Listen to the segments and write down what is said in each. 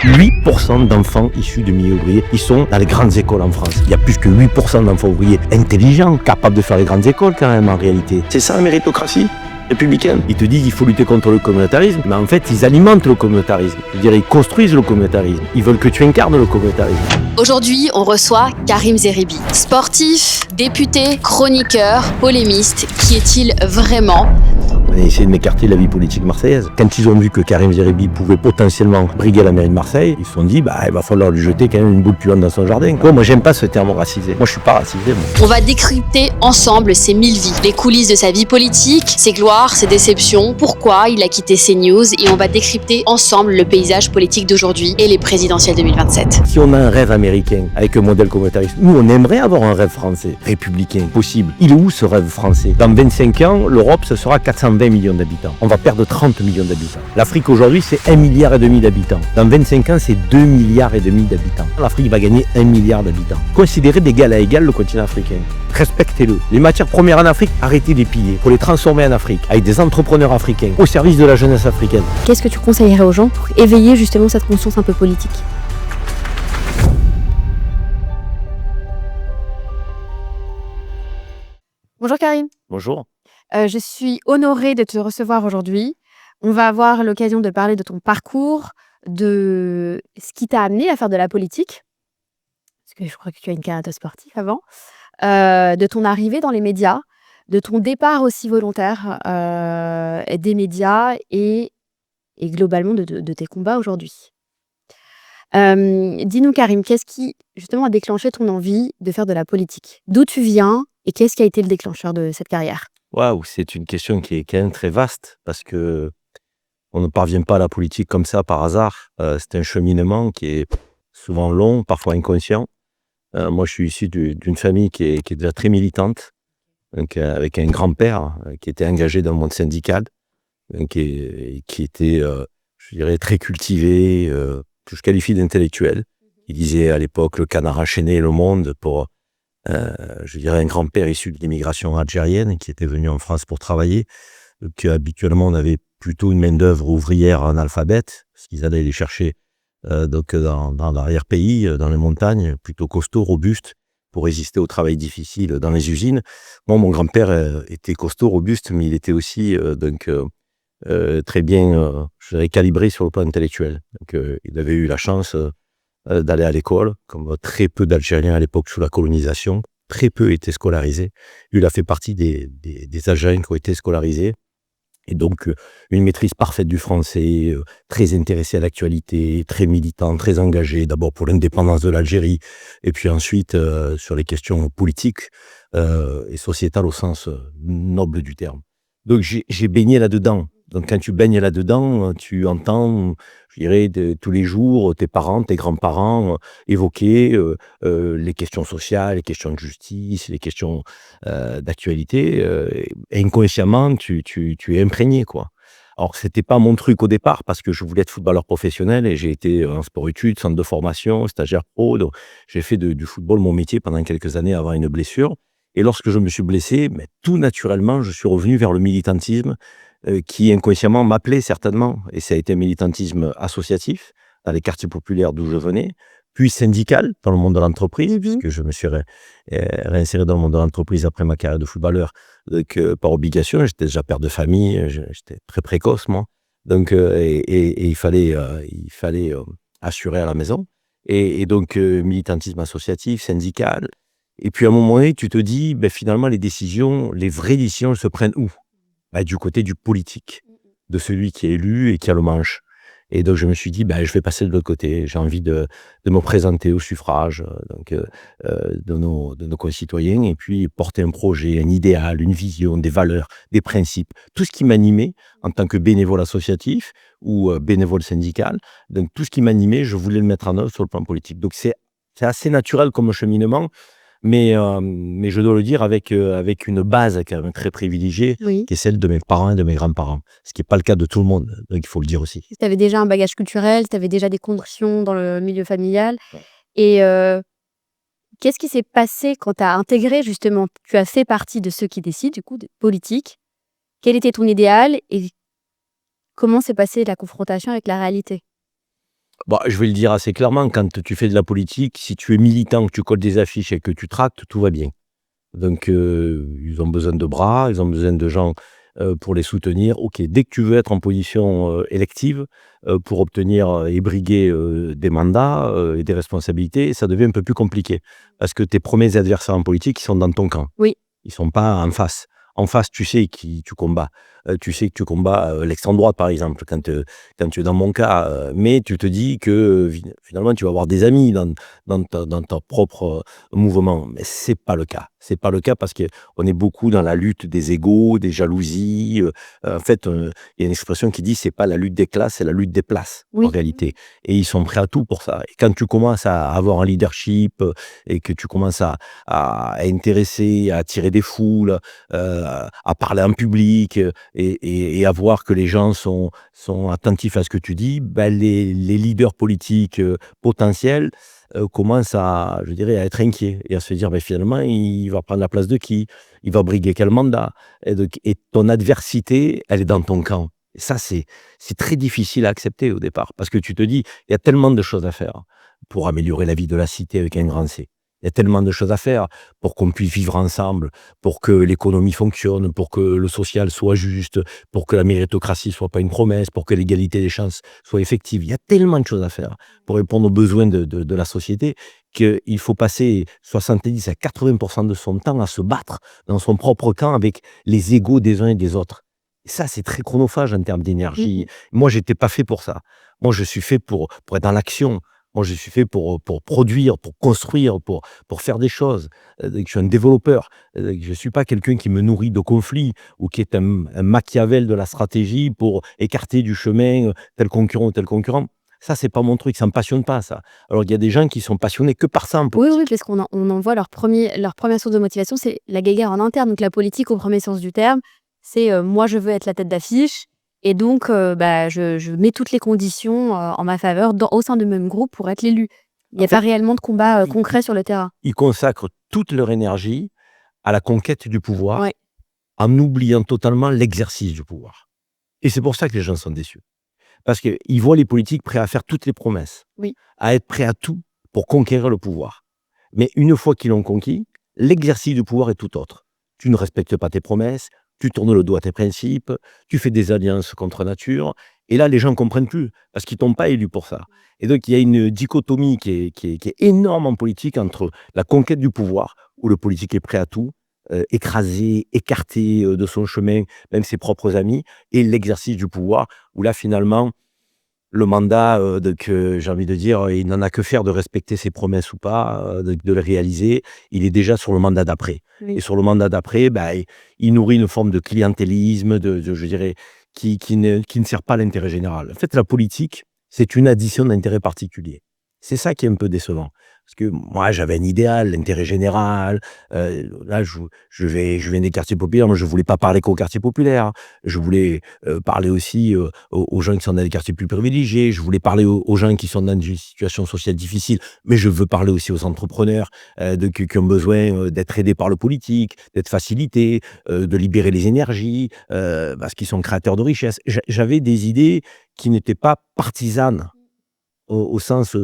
8% d'enfants issus de milieux ouvriers, ils sont dans les grandes écoles en France. Il y a plus que 8% d'enfants ouvriers intelligents, capables de faire les grandes écoles quand même en réalité. C'est ça la méritocratie républicaine. Ils te disent qu'il faut lutter contre le communautarisme, mais en fait ils alimentent le communautarisme. Je veux dire, ils construisent le communautarisme. Ils veulent que tu incarnes le communautarisme. Aujourd'hui, on reçoit Karim Zeribi. Sportif, député, chroniqueur, polémiste, qui est-il vraiment ? On a essayé de m'écarter de la vie politique marseillaise. Quand ils ont vu que Karim Zeribi pouvait potentiellement briguer la mairie de Marseille, ils se sont dit il va falloir lui jeter quand même une boule puante dans son jardin. Moi j'aime pas ce terme racisé. Moi je suis pas racisé. On va décrypter ensemble ses 1000 vies, les coulisses de sa vie politique, ses gloires, ses déceptions, pourquoi il a quitté CNews, et on va décrypter ensemble le paysage politique d'aujourd'hui et les présidentielles 2027. Si on a un rêve américain avec un modèle communautariste, nous on aimerait avoir un rêve français, républicain, possible. Il est où ce rêve français ? Dans 25 ans, l'Europe ce sera 420 millions d'habitants. On va perdre 30 millions d'habitants. L'Afrique aujourd'hui c'est 1,5 milliard d'habitants. Dans 25 ans c'est 2,5 milliards d'habitants. L'Afrique va gagner 1 milliard d'habitants. Considérez d'égal à égal le continent africain. Respectez-le. Les matières premières en Afrique, arrêtez de les piller. Il faut les transformer en Afrique, avec des entrepreneurs africains, au service de la jeunesse africaine. Qu'est-ce que tu conseillerais aux gens pour éveiller justement cette conscience un peu politique ? Bonjour Karim. Bonjour. Je suis honorée de te recevoir aujourd'hui. On va avoir l'occasion de parler de ton parcours, de ce qui t'a amené à faire de la politique, parce que je crois que tu as une carrière de sportif avant, de ton arrivée dans les médias, de ton départ aussi volontaire des médias et globalement de tes combats aujourd'hui. Dis-nous Karim, qu'est-ce qui justement a déclenché ton envie de faire de la politique ? D'où tu viens et qu'est-ce qui a été le déclencheur de cette carrière ? Waouh, c'est une question qui est quand même très vaste parce que on ne parvient pas à la politique comme ça par hasard. C'est un cheminement qui est souvent long, parfois inconscient. Moi, je suis issu d'une famille qui est déjà très militante, donc, avec un grand-père qui était engagé dans le monde syndical, qui était, je dirais, très cultivé, que je qualifie d'intellectuel. Il disait à l'époque le canard enchaîné et le monde pour... je dirais un grand-père issu de l'immigration algérienne qui était venu en France pour travailler, que habituellement on avait plutôt une main-d'œuvre ouvrière analphabète, parce qu'ils allaient les chercher donc dans l'arrière-pays, dans les montagnes, plutôt costauds, robustes, pour résister au travail difficile dans les usines. Moi, mon grand-père était costaud, robuste, mais il était aussi très bien, je dirais, calibré sur le plan intellectuel. Donc, il avait eu la chance d'aller à l'école, comme très peu d'Algériens à l'époque sous la colonisation. Très peu étaient scolarisés. Il a fait partie des Algériens qui ont été scolarisés. Et donc, une maîtrise parfaite du français, très intéressé à l'actualité, très militant, très engagé, d'abord pour l'indépendance de l'Algérie, et puis ensuite sur les questions politiques et sociétales au sens noble du terme. Donc, j'ai baigné là-dedans. Donc, quand tu baignes là-dedans, tu entends, je dirais, tous les jours, tes parents, tes grands-parents évoquer les questions sociales, les questions de justice, les questions d'actualité. Et inconsciemment, tu es imprégné, quoi. Alors, c'était pas mon truc au départ, parce que je voulais être footballeur professionnel, et j'ai été en sport-études, centre de formation, stagiaire pro. Donc, j'ai fait du football mon métier pendant quelques années avant une blessure. Et lorsque je me suis blessé, tout naturellement, je suis revenu vers le militantisme, qui inconsciemment m'appelait certainement, et ça a été un militantisme associatif dans les quartiers populaires d'où je venais, puis syndical dans le monde de l'entreprise, puisque je me suis réinséré dans le monde de l'entreprise après ma carrière de footballeur, donc par obligation. J'étais déjà père de famille, j'étais très précoce moi, donc et il fallait assurer à la maison, et donc militantisme associatif, syndical. Et puis à un moment donné, tu te dis, finalement les vraies décisions, elles se prennent où ? Du côté du politique, de celui qui est élu et qui a le manche. Et donc je me suis dit, je vais passer de l'autre côté. J'ai envie de me présenter au suffrage de nos concitoyens, et puis porter un projet, un idéal, une vision, des valeurs, des principes, tout ce qui m'animait en tant que bénévole associatif ou bénévole syndical. Donc tout ce qui m'animait, je voulais le mettre en œuvre sur le plan politique. Donc c'est assez naturel comme cheminement. Mais je dois le dire avec une base quand même très privilégiée, Oui. qui est celle de mes parents et de mes grands-parents. Ce qui n'est pas le cas de tout le monde, donc il faut le dire aussi. Tu avais déjà un bagage culturel, tu avais déjà des conditions dans le milieu familial. Ouais. Et qu'est-ce qui s'est passé quand tu as intégré justement, tu as fait partie de ceux qui décident, du coup, de politique. Quel était ton idéal et comment s'est passée la confrontation avec la réalité ? Bah, je vais le dire assez clairement, quand tu fais de la politique, si tu es militant, que tu colles des affiches et que tu tractes, tout va bien. Donc, ils ont besoin de bras, ils ont besoin de gens pour les soutenir. Ok, dès que tu veux être en position élective pour obtenir et briguer des mandats et des responsabilités, ça devient un peu plus compliqué. Parce que tes premiers adversaires en politique, ils sont dans ton camp. Oui. Ils sont pas en face. En face, tu sais qui tu combats. Tu sais que tu combats l'extrême droite, par exemple, quand tu es dans mon cas. Mais tu te dis que finalement, tu vas avoir des amis dans ton propre mouvement. Mais c'est pas le cas. C'est pas le cas parce qu'on est beaucoup dans la lutte des égos, des jalousies. En fait, il y a une expression qui dit c'est pas la lutte des classes, c'est la lutte des places, en Oui. réalité. Et ils sont prêts à tout pour ça. Et quand tu commences à avoir un leadership et que tu commences à intéresser, à attirer des foules, à parler en public et à voir que les gens sont attentifs à ce que tu dis, ben les leaders politiques potentiels commencent à, je dirais, à être inquiets et à se dire, ben finalement, il va prendre la place de qui? Il va briguer quel mandat? Et ton adversité, elle est dans ton camp. Et ça, c'est très difficile à accepter au départ parce que tu te dis, il y a tellement de choses à faire pour améliorer la vie de la cité avec un grand C. Il y a tellement de choses à faire pour qu'on puisse vivre ensemble, pour que l'économie fonctionne, pour que le social soit juste, pour que la méritocratie soit pas une promesse, pour que l'égalité des chances soit effective. Il y a tellement de choses à faire pour répondre aux besoins de la société qu'il faut passer 70 à 80% de son temps à se battre dans son propre camp avec les égos des uns et des autres. Et ça, c'est très chronophage en termes d'énergie. Moi, j'étais pas fait pour ça. Moi, je suis fait pour être dans l'action. Moi, je suis fait pour produire, pour construire, pour faire des choses. Je suis un développeur. Je ne suis pas quelqu'un qui me nourrit de conflits ou qui est un Machiavel de la stratégie pour écarter du chemin tel concurrent ou tel concurrent. Ça, c'est pas mon truc, ça me passionne pas, ça. Alors, il y a des gens qui sont passionnés que par ça en Oui, politique. oui, parce on en voit leur première source de motivation, c'est la guéguerre en interne. Donc la politique, au premier sens du terme, c'est moi, je veux être la tête d'affiche. Et donc, je mets toutes les conditions en ma faveur au sein du même groupe pour être l'élu. Il n'y En a fait, pas réellement de combat ils concret sur le terrain. ils consacrent toute leur énergie à la conquête du pouvoir Ouais. en oubliant totalement l'exercice du pouvoir. Et c'est pour ça que les gens sont déçus. Parce qu'ils voient les politiques prêts à faire toutes les promesses, Oui. à être prêts à tout pour conquérir le pouvoir. Mais une fois qu'ils l'ont conquis, l'exercice du pouvoir est tout autre. Tu ne respectes pas tes promesses, tu tournes le dos à tes principes, tu fais des alliances contre nature. Et là, les gens ne comprennent plus parce qu'ils ne t'ont pas élu pour ça. Et donc, il y a une dichotomie qui est énorme en politique entre la conquête du pouvoir, où le politique est prêt à tout, écrasé, écarté de son chemin, même ses propres amis, et l'exercice du pouvoir, où là, finalement, le mandat, j'ai envie de dire, il n'en a que faire de respecter ses promesses ou pas, de les réaliser. Il est déjà sur le mandat d'après. Oui. Et sur le mandat d'après, il nourrit une forme de clientélisme, je dirais, qui ne sert pas à l'intérêt général. En fait, la politique, c'est une addition d'intérêts particuliers. C'est ça qui est un peu décevant. Parce que moi, j'avais un idéal, l'intérêt général. Là, je viens des quartiers populaires, mais je ne voulais pas parler qu'aux quartiers populaires. Je voulais parler aussi aux gens qui sont dans des quartiers plus privilégiés. Je voulais parler aux gens qui sont dans une situation sociale difficile. Mais je veux parler aussi aux entrepreneurs qui ont besoin d'être aidés par le politique, d'être facilités, de libérer les énergies, parce qu'ils sont créateurs de richesses. J'avais des idées qui n'étaient pas partisanes au sens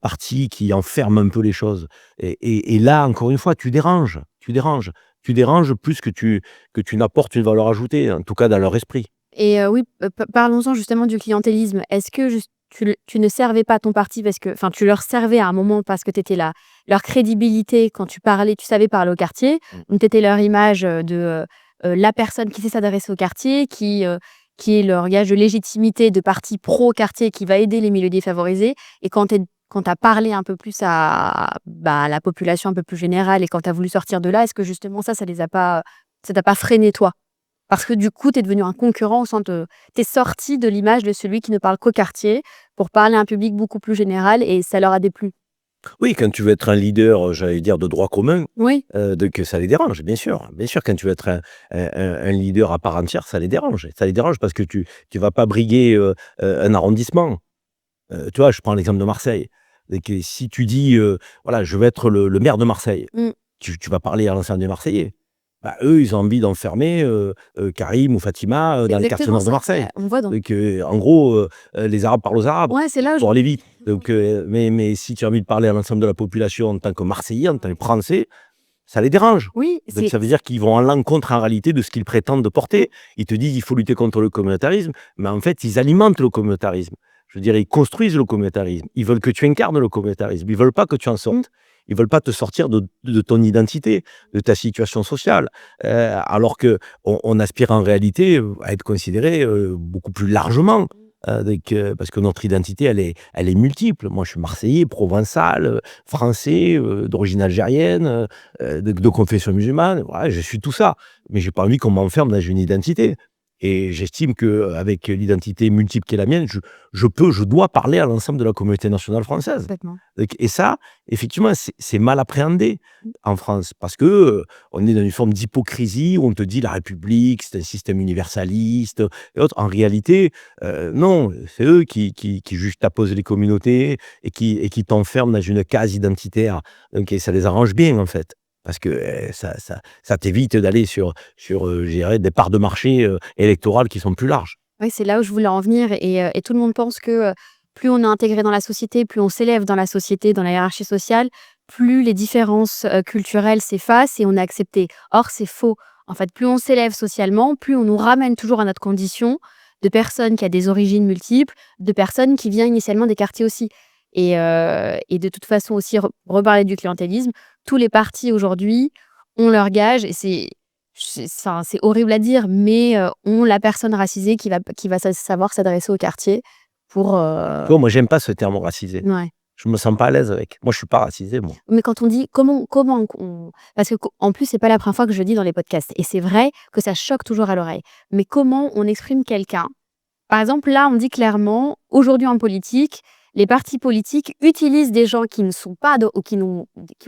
parti qui enferme un peu les choses. Et là, encore une fois, tu déranges. Tu déranges plus que tu n'apportes une valeur ajoutée, en tout cas dans leur esprit. Et oui, parlons-en justement du clientélisme. Est-ce que tu ne servais pas ton parti parce que, enfin, tu leur servais à un moment parce que tu étais leur crédibilité quand tu parlais, tu savais parler au quartier, donc tu étais leur image de la personne qui sait s'adresser au quartier, qui est leur gage de légitimité de parti pro-quartier qui va aider les milieux défavorisés. Et quand tu as parlé un peu plus à la population un peu plus générale et quand tu as voulu sortir de là, est-ce que justement ça t'a pas freiné toi? Parce que du coup, tu es devenu un concurrent au sens de... Tu es sorti de l'image de celui qui ne parle qu'au quartier pour parler à un public beaucoup plus général et ça leur a déplu. Oui, quand tu veux être un leader, j'allais dire de droit commun, Oui. donc ça les dérange, bien sûr. Bien sûr, quand tu veux être un leader à part entière, ça les dérange. Ça les dérange parce que tu vas pas briguer un arrondissement. Tu vois, je prends l'exemple de Marseille. Donc, si tu dis, voilà, je veux être le maire de Marseille, tu vas parler à l'ensemble des Marseillais. eux, ils ont envie d'enfermer Karim ou Fatima dans les quartiers Exactement nord de ça. Marseille. On voit donc. Donc, en gros, les Arabes parlent aux Arabes Ouais, c'est là où pour aller vite. Donc, mais si tu as envie de parler à l'ensemble de la population en tant que Marseillais, en tant que Français, ça les dérange. Oui, Donc, ça veut dire qu'ils vont à l'encontre en réalité de ce qu'ils prétendent de porter. Ils te disent qu'il faut lutter contre le communautarisme, mais en fait, ils alimentent le communautarisme. Je veux dire, ils construisent le communautarisme. Ils veulent que tu incarnes le communautarisme. Ils veulent pas que tu en sortes. Ils veulent pas te sortir de ton identité, de ta situation sociale. Alors que on aspire en réalité à être considéré beaucoup plus largement. Parce que notre identité, elle est multiple. Moi, je suis marseillais, provençal, français, d'origine algérienne, de confession musulmane. Voilà, je suis tout ça. Mais j'ai pas envie qu'on m'enferme dans une identité. Et j'estime qu'avec l'identité multiple qui est la mienne, je dois parler à l'ensemble de la communauté nationale française. complètement. Et ça, effectivement, c'est mal appréhendé en France. Parce que on est dans une forme d'hypocrisie où on te dit la République, c'est un système universaliste et autres. En réalité, non, c'est eux qui juxtaposent les communautés et qui t'enferment dans une case identitaire. Donc, et ça les arrange bien, en fait. Parce que ça t'évite d'aller sur je dirais, des parts de marché électorales qui sont plus larges. Oui, c'est là où je voulais en venir et tout le monde pense que plus on est intégré dans la société, plus on s'élève dans la société, dans la hiérarchie sociale, plus les différences culturelles s'effacent et on est accepté. Or, c'est faux. En fait, plus on s'élève socialement, plus on nous ramène toujours à notre condition de personnes qui a des origines multiples, de personnes qui viennent initialement des quartiers aussi. Et de toute façon aussi, reparler du clientélisme, tous les partis aujourd'hui ont leur gage, et c'est horrible à dire, mais ont la personne racisée qui va savoir s'adresser au quartier pour... Moi, j'aime pas ce terme racisé. Ouais. Je me sens pas à l'aise avec. Moi, je suis pas racisé, moi. Mais quand on dit parce que en plus, c'est pas la première fois que je le dis dans les podcasts, et c'est vrai que ça choque toujours à l'oreille. Mais comment on exprime quelqu'un? Par exemple, là, on dit clairement, aujourd'hui en politique, les partis politiques utilisent des gens qui ne sont pas qui ont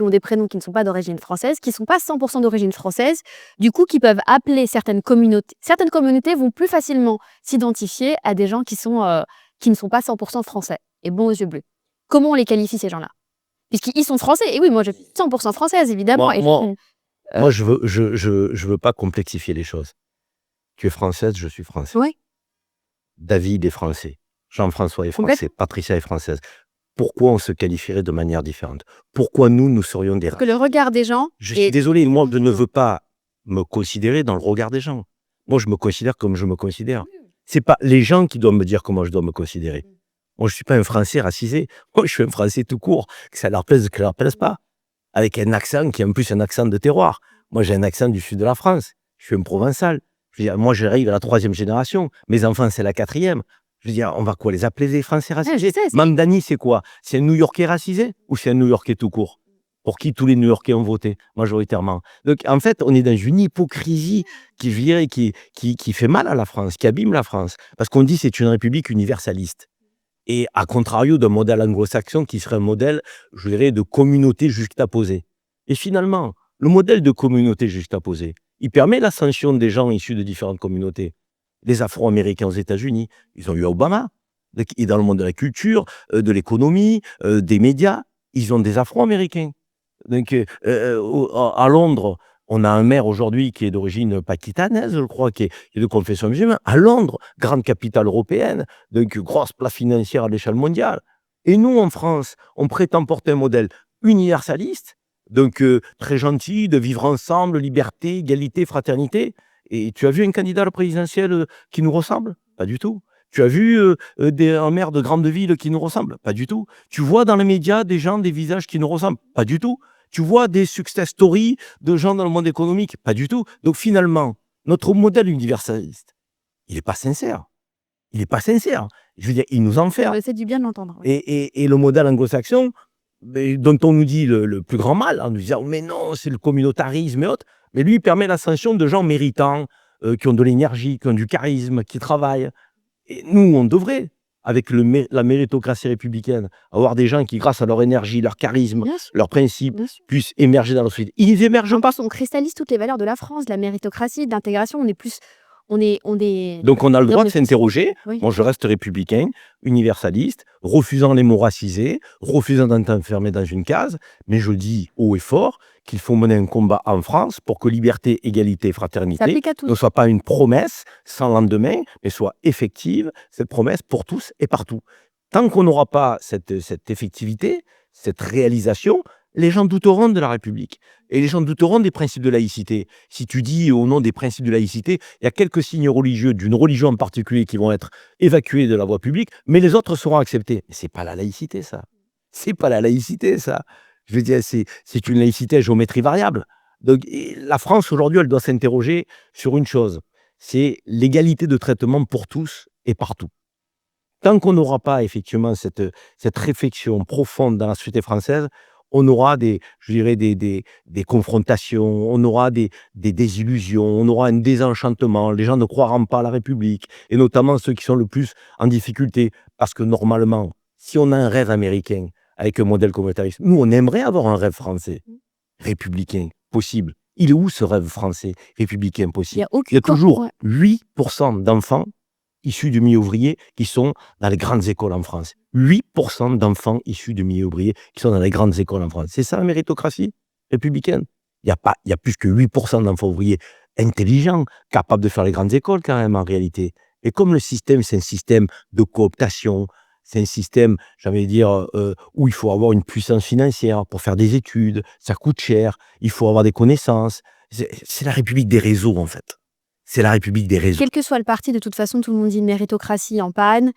des prénoms qui ne sont pas d'origine française, qui ne sont pas 100% d'origine française, du coup, qui peuvent appeler certaines communautés. Certaines communautés vont plus facilement s'identifier à des gens qui ne sont pas 100% français et blonds aux yeux bleus. Comment on les qualifie, ces gens-là? Puisqu'ils sont français. Et oui, moi, je suis 100% française, évidemment. Moi, je veux pas complexifier les choses. Tu es française, je suis français. Oui. David est français. Jean-François est français. Patricia est française. Pourquoi on se qualifierait de manière différente? Pourquoi nous serions des races? Parce que le regard des gens... Je suis désolé, moi, je ne veux pas me considérer dans le regard des gens. Moi, je me considère comme je me considère. C'est pas les gens qui doivent me dire comment je dois me considérer. Moi, je suis pas un Français racisé. Moi, je suis un Français tout court, que ça leur plaise ou que ça leur plaise pas. Avec un accent qui est en plus un accent de terroir. Moi, j'ai un accent du sud de la France. Je suis un provençal. Je veux dire, moi, j'arrive à la 3e génération. Mes enfants, c'est la 4e. Je veux dire, on va quoi les appeler les Français racisés? Mamdani, c'est quoi? C'est un New-Yorkais racisé ou c'est un New-Yorkais tout court? Pour qui tous les New-Yorkais ont voté, majoritairement. Donc, en fait, on est dans une hypocrisie qui, je dirais, qui fait mal à la France, qui abîme la France. Parce qu'on dit que c'est une république universaliste. Et à contrario d'un modèle anglo-saxon qui serait un modèle, je dirais, de communauté juxtaposée. Et finalement, le modèle de communauté juxtaposée, il permet l'ascension des gens issus de différentes communautés. Les Afro-Américains aux États-Unis, ils ont eu Obama. Et dans le monde de la culture, de l'économie, des médias, ils ont des Afro-Américains. Donc, à Londres, on a un maire aujourd'hui qui est d'origine pakistanaise, je crois, qui est de confession musulmane. À Londres, grande capitale européenne, donc grosse place financière à l'échelle mondiale. Et nous, en France, on prétend porter un modèle universaliste, donc très gentil, de vivre ensemble, liberté, égalité, fraternité. Et tu as vu un candidat à la présidentielle qui nous ressemble? Pas du tout. Tu as vu un maire de grande ville qui nous ressemble? Pas du tout. Tu vois dans les médias des gens, des visages qui nous ressemblent? Pas du tout. Tu vois des success stories de gens dans le monde économique? Pas du tout. Donc finalement, notre modèle universaliste, il n'est pas sincère. Il n'est pas sincère. Je veux dire, il nous enferme. C'est du bien de l'entendre. Oui. Et le modèle anglo-saxon, dont on nous dit le plus grand mal, en nous disant, mais non, c'est le communautarisme et autres, mais lui, il permet l'ascension de gens méritants, qui ont de l'énergie, qui ont du charisme, qui travaillent. Et nous, on devrait, avec la méritocratie républicaine, avoir des gens qui, grâce à leur énergie, leur charisme, leurs principes, puissent émerger dans la société. Ils émergent pas. On cristallise toutes les valeurs de la France, de la méritocratie, de l'intégration. On est plus... Donc on a le droit de s'interroger. Oui. Moi, je reste républicain, universaliste, refusant les mots racisés, refusant d'être enfermé dans une case, mais je dis haut et fort qu'il faut mener un combat en France pour que liberté, égalité, Ça fraternité s'applique à tous. ne soit pas une promesse sans lendemain, mais soit effective, cette promesse pour tous et partout. Tant qu'on n'aura pas cette effectivité, cette réalisation, les gens douteront de la République. Et les gens douteront des principes de laïcité. Si tu dis au nom des principes de laïcité, il y a quelques signes religieux d'une religion en particulier qui vont être évacués de la voie publique, mais les autres seront acceptés. Mais c'est pas la laïcité, ça. C'est pas la laïcité, ça. Je veux dire, c'est une laïcité à géométrie variable. Donc, la France, aujourd'hui, elle doit s'interroger sur une chose. C'est l'égalité de traitement pour tous et partout. Tant qu'on n'aura pas, effectivement, cette réflexion profonde dans la société française, on aura des confrontations, on aura des désillusions, on aura un désenchantement. Les gens ne croiront pas à la République, et notamment ceux qui sont le plus en difficulté. Parce que normalement, si on a un rêve américain avec un modèle communautariste, nous, on aimerait avoir un rêve français, républicain, possible. Il est où ce rêve français, républicain, Il y possible? a Il y aucune a toujours ouais. 8% d'enfants issus du milieu ouvrier qui sont dans les grandes écoles en France. 8% d'enfants issus du milieu ouvrier qui sont dans les grandes écoles en France. C'est ça la méritocratie républicaine? Il y a plus que 8% d'enfants ouvriers intelligents, capables de faire les grandes écoles quand même en réalité. Et comme le système, c'est un système de cooptation, c'est un système, j'allais dire, où il faut avoir une puissance financière pour faire des études, ça coûte cher, il faut avoir des connaissances. C'est la République des réseaux en fait. C'est la République des réseaux. Quel que soit le parti, de toute façon, tout le monde dit méritocratie en panne.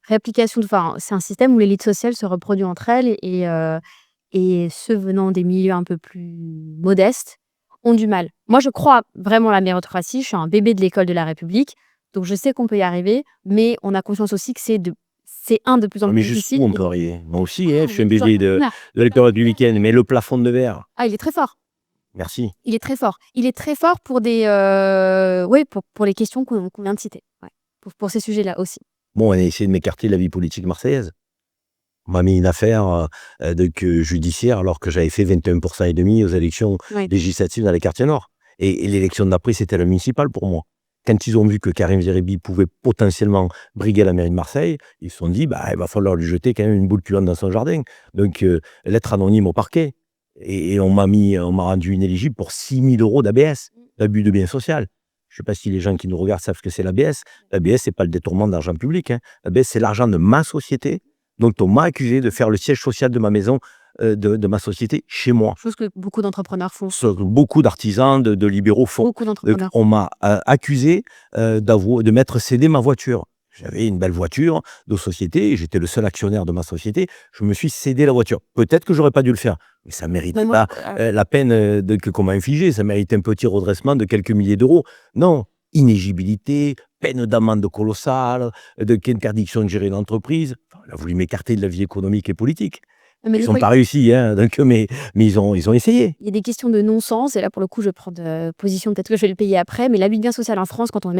Réplication, enfin, c'est un système où l'élite sociale se reproduit entre elles et ceux venant des milieux un peu plus modestes ont du mal. Moi, je crois vraiment à la méritocratie. Je suis un bébé de l'école de la République, donc je sais qu'on peut y arriver, mais on a conscience aussi que c'est de plus en Non, plus mais difficile. jusqu'où on peut arriver? Moi aussi, Ah, je suis un on est toujours bébé de là. l'école républicaine, mais le plafond de verre. Ah, il est très fort. Merci. Il est très fort. Il est très fort pour des, pour les questions qu'on vient de citer. Ouais. Pour ces sujets-là aussi. Bon, on a essayé de m'écarter de la vie politique marseillaise. On m'a mis une affaire judiciaire alors que j'avais fait 21% et demi aux élections Ouais. législatives dans les quartiers nord. Et l'élection d'après, c'était la municipale pour moi. Quand ils ont vu que Karim Zeribi pouvait potentiellement briguer la mairie de Marseille, ils se sont dit, il va falloir lui jeter quand même une boule puante dans son jardin. Donc, lettre anonyme au parquet. Et on m'a rendu inéligible pour 6 000 € d'ABS, d'abus de biens social. Je ne sais pas si les gens qui nous regardent savent ce que c'est l'ABS. L'ABS, ce n'est pas le détournement d'argent public. L'ABS, c'est l'argent de ma société. Donc, on m'a accusé de faire le siège social de ma maison, de ma société, chez moi. Chose que beaucoup d'entrepreneurs font. Ce que beaucoup d'artisans, de libéraux font. Beaucoup d'entrepreneurs. On m'a accusé de m'être cédé ma voiture. J'avais une belle voiture de société, j'étais le seul actionnaire de ma société, je me suis cédé la voiture. Peut-être que j'aurais pas dû le faire, mais ça mérite pas la peine qu'on m'a infligée, ça mérite un petit redressement de quelques milliers d'euros. Non, inéligibilité, peine d'amende colossale, d'interdiction de gérer l'entreprise. Enfin, on a voulu m'écarter de la vie économique et politique. Mais Ils n'ont pas réussi, mais ils ont essayé. Il y a des questions de non-sens, et là, pour le coup, je prends position, peut-être que je vais le payer après, mais l'abus de biens social en France, quand on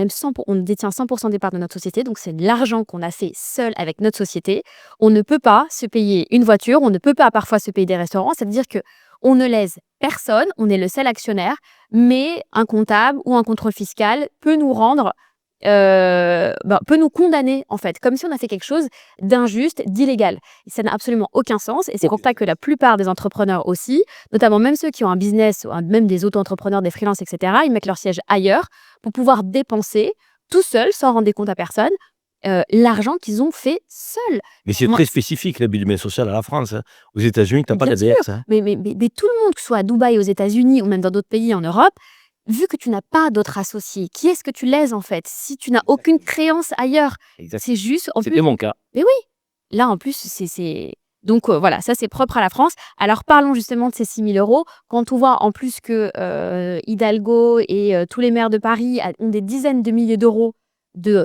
détient 100% des parts de notre société, donc c'est de l'argent qu'on a fait seul avec notre société, on ne peut pas se payer une voiture, on ne peut pas parfois se payer des restaurants, c'est-à-dire que on ne lèse personne, on est le seul actionnaire, mais un comptable ou un contrôle fiscal peut nous rendre peut nous condamner, en fait, comme si on a fait quelque chose d'injuste, d'illégal. Et ça n'a absolument aucun sens, et c'est pour ça que la plupart des entrepreneurs aussi, notamment même ceux qui ont un business, même des auto-entrepreneurs, des freelances, etc., ils mettent leur siège ailleurs pour pouvoir dépenser tout seuls, sans rendre des comptes à personne, l'argent qu'ils ont fait seuls. Mais c'est très spécifique, l'abus de biens social à la France. Aux États-Unis, tu n'as pas d'ABS. Mais tout le monde, que ce soit à Dubaï, aux États-Unis ou même dans d'autres pays en Europe, vu que tu n'as pas d'autres associés, qui est-ce que tu lèses en fait? Si tu n'as aucune créance ailleurs, c'est juste... C'était mon cas. Mais oui, là en plus, c'est... Donc voilà, ça c'est propre à la France. Alors parlons justement de ces 6 000 €. Quand on voit en plus que Hidalgo et tous les maires de Paris ont des dizaines de milliers d'euros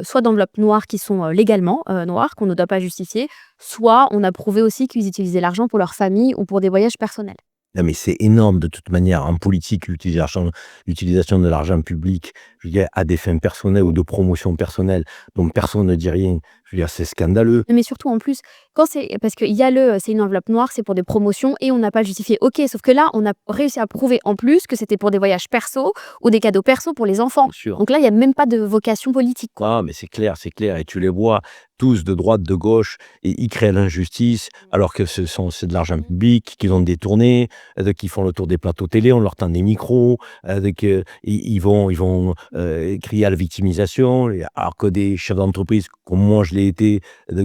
soit d'enveloppes noires qui sont légalement noires, qu'on ne doit pas justifier, soit on a prouvé aussi qu'ils utilisaient l'argent pour leur famille ou pour des voyages personnels. Non, mais c'est énorme de toute manière. En politique, l'utilisation de l'argent public, je veux dire, à des fins personnelles ou de promotion personnelle, dont personne ne dit rien. Je veux dire, c'est scandaleux. Mais surtout, en plus, quand c'est parce qu'il y a c'est une enveloppe noire, c'est pour des promotions et on n'a pas justifié. OK, sauf que là, on a réussi à prouver en plus que c'était pour des voyages perso ou des cadeaux perso pour les enfants. Bien sûr. Donc là, il y a même pas de vocation politique, quoi. Ah, mais c'est clair, c'est clair. Et tu les vois tous de droite, de gauche, et ils créent l'injustice, alors que c'est de l'argent public qu'ils ont détourné, qui font le tour des plateaux télé, on leur tend des micros, ils vont crier à la victimisation, alors que des chefs d'entreprise, comme moi je l'ai été,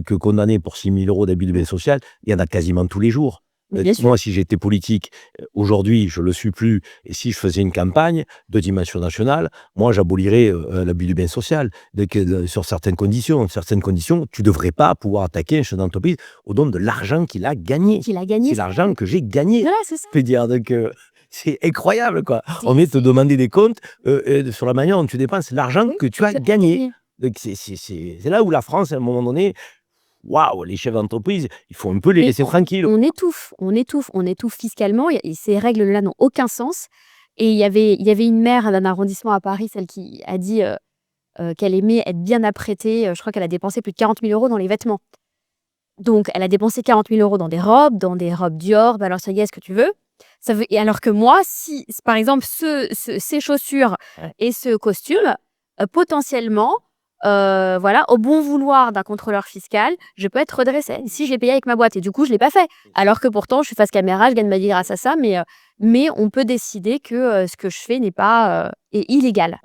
que condamné pour 6 000 € d'abus de biens sociaux, il y en a quasiment tous les jours. Mais bien sûr. Moi, si j'étais politique, aujourd'hui, je le suis plus, et si je faisais une campagne de dimension nationale, moi, j'abolirais l'abus du bien social. Sur certaines conditions, tu ne devrais pas pouvoir attaquer un chef d'entreprise au don de l'argent qu'il a gagné. Qu'il a gagné. C'est l'argent que j'ai gagné. Voilà, c'est ça. Je veux dire, c'est incroyable, quoi. C'est- On vient te c'est- demander des comptes sur la manière dont tu dépenses l'argent Oui, que tu as ça- gagné. Donc, c'est là où la France, à un moment donné, waouh, les chefs d'entreprise, il faut un peu les Mais laisser tranquilles. on étouffe fiscalement. Ces règles-là n'ont aucun sens. Et il y avait une maire d'un arrondissement à Paris, celle qui a dit qu'elle aimait être bien apprêtée. Je crois qu'elle a dépensé plus de 40 000 € dans les vêtements. Donc, elle a dépensé 40 000 € dans des robes Dior, Balenciaga, ce que tu veux. Et alors que moi, si par exemple ces chaussures et ce costume, potentiellement, voilà, au bon vouloir d'un contrôleur fiscal, je peux être redressée si j'ai payé avec ma boîte. Et du coup, je l'ai pas fait. Alors que pourtant, je suis face caméra, je gagne ma vie grâce à ça. Mais on peut décider que ce que je fais n'est pas est illégal.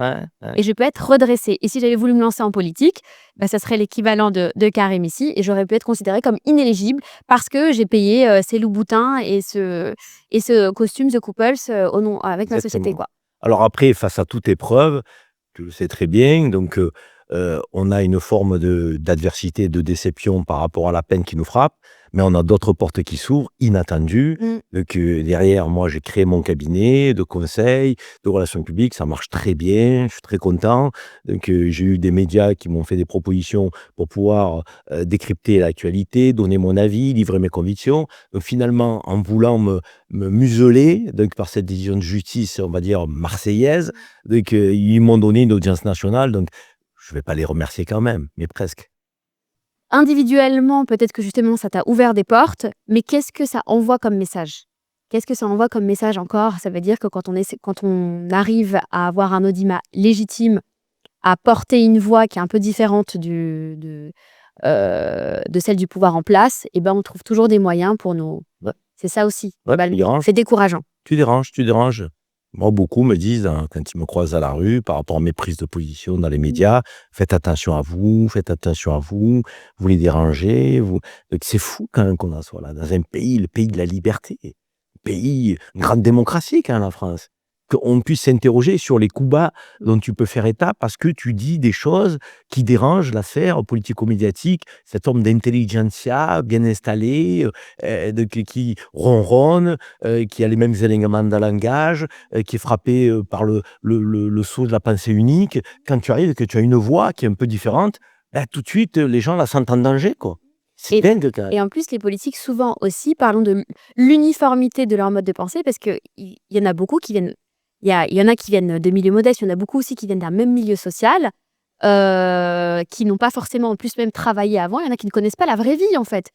Et je peux être redressée. Et si j'avais voulu me lancer en politique, ça serait l'équivalent de Karim ici. Et j'aurais pu être considérée comme inéligible parce que j'ai payé ces Louboutins et ce costume The Couples avec ma société, Exactement. quoi. Alors après, face à toute épreuve, tu le sais très bien, donc on a une forme d'adversité, de déception par rapport à la peine qui nous frappe, mais on a d'autres portes qui s'ouvrent, inattendues. Donc derrière, moi, j'ai créé mon cabinet de conseil, de relations publiques, ça marche très bien, je suis très content. Donc j'ai eu des médias qui m'ont fait des propositions pour pouvoir décrypter l'actualité, donner mon avis, livrer mes convictions. Donc finalement, en voulant me museler, donc par cette décision de justice, on va dire marseillaise, donc ils m'ont donné une audience nationale, donc je ne vais pas les remercier quand même, mais presque. Individuellement, peut-être que justement, ça t'a ouvert des portes, mais qu'est-ce que ça envoie comme message? Qu'est-ce que ça envoie comme message encore? Ça veut dire que quand on arrive à avoir un audimat légitime, à porter une voix qui est un peu différente de celle du pouvoir en place, et on trouve toujours des moyens pour nous. Ouais. C'est ça aussi. Ouais, tu déranges. C'est décourageant. Tu déranges. Moi, beaucoup me disent, quand ils me croisent à la rue, par rapport à mes prises de position dans les médias, faites attention à vous, vous les dérangez. Donc, c'est fou quand même qu'on en soit là, dans un pays, le pays de la liberté, une grande démocratie quand même, la France. Qu'on puisse s'interroger sur les coups bas dont tu peux faire état parce que tu dis des choses qui dérangent la sphère politico-médiatique, cette forme d'intelligentsia bien installée, qui ronronne, qui a les mêmes éléments de langage, qui est frappé par le sceau de la pensée unique. Quand tu arrives et que tu as une voix qui est un peu différente, tout de suite, les gens la sentent en danger, quoi. C'est dingue, quand même. Et en plus, les politiques, souvent aussi, parlons de l'uniformité de leur mode de pensée, parce qu'il y en a beaucoup qui viennent. Il y en a qui viennent de milieux modestes, il y en a beaucoup aussi qui viennent d'un même milieu social, qui n'ont pas forcément en plus même travaillé avant. Il y en a qui ne connaissent pas la vraie vie, en fait.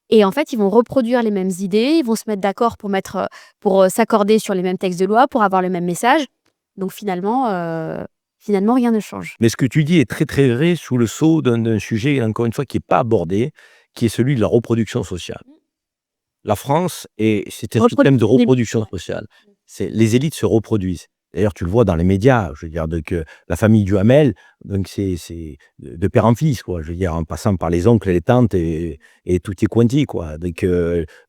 Et en fait, ils vont reproduire les mêmes idées, ils vont se mettre d'accord pour s'accorder sur les mêmes textes de loi, pour avoir le même message. Donc finalement, rien ne change. Mais ce que tu dis est très très vrai sous le sceau d'un sujet, encore une fois, qui n'est pas abordé, qui est celui de la reproduction sociale. La France, c'est un système de reproduction sociale. Les élites se reproduisent. D'ailleurs, tu le vois dans les médias. Je veux dire, la famille Duhamel, donc c'est de père en fils, quoi. Je veux dire, en passant par les oncles et les tantes et tutti quanti, quoi. Donc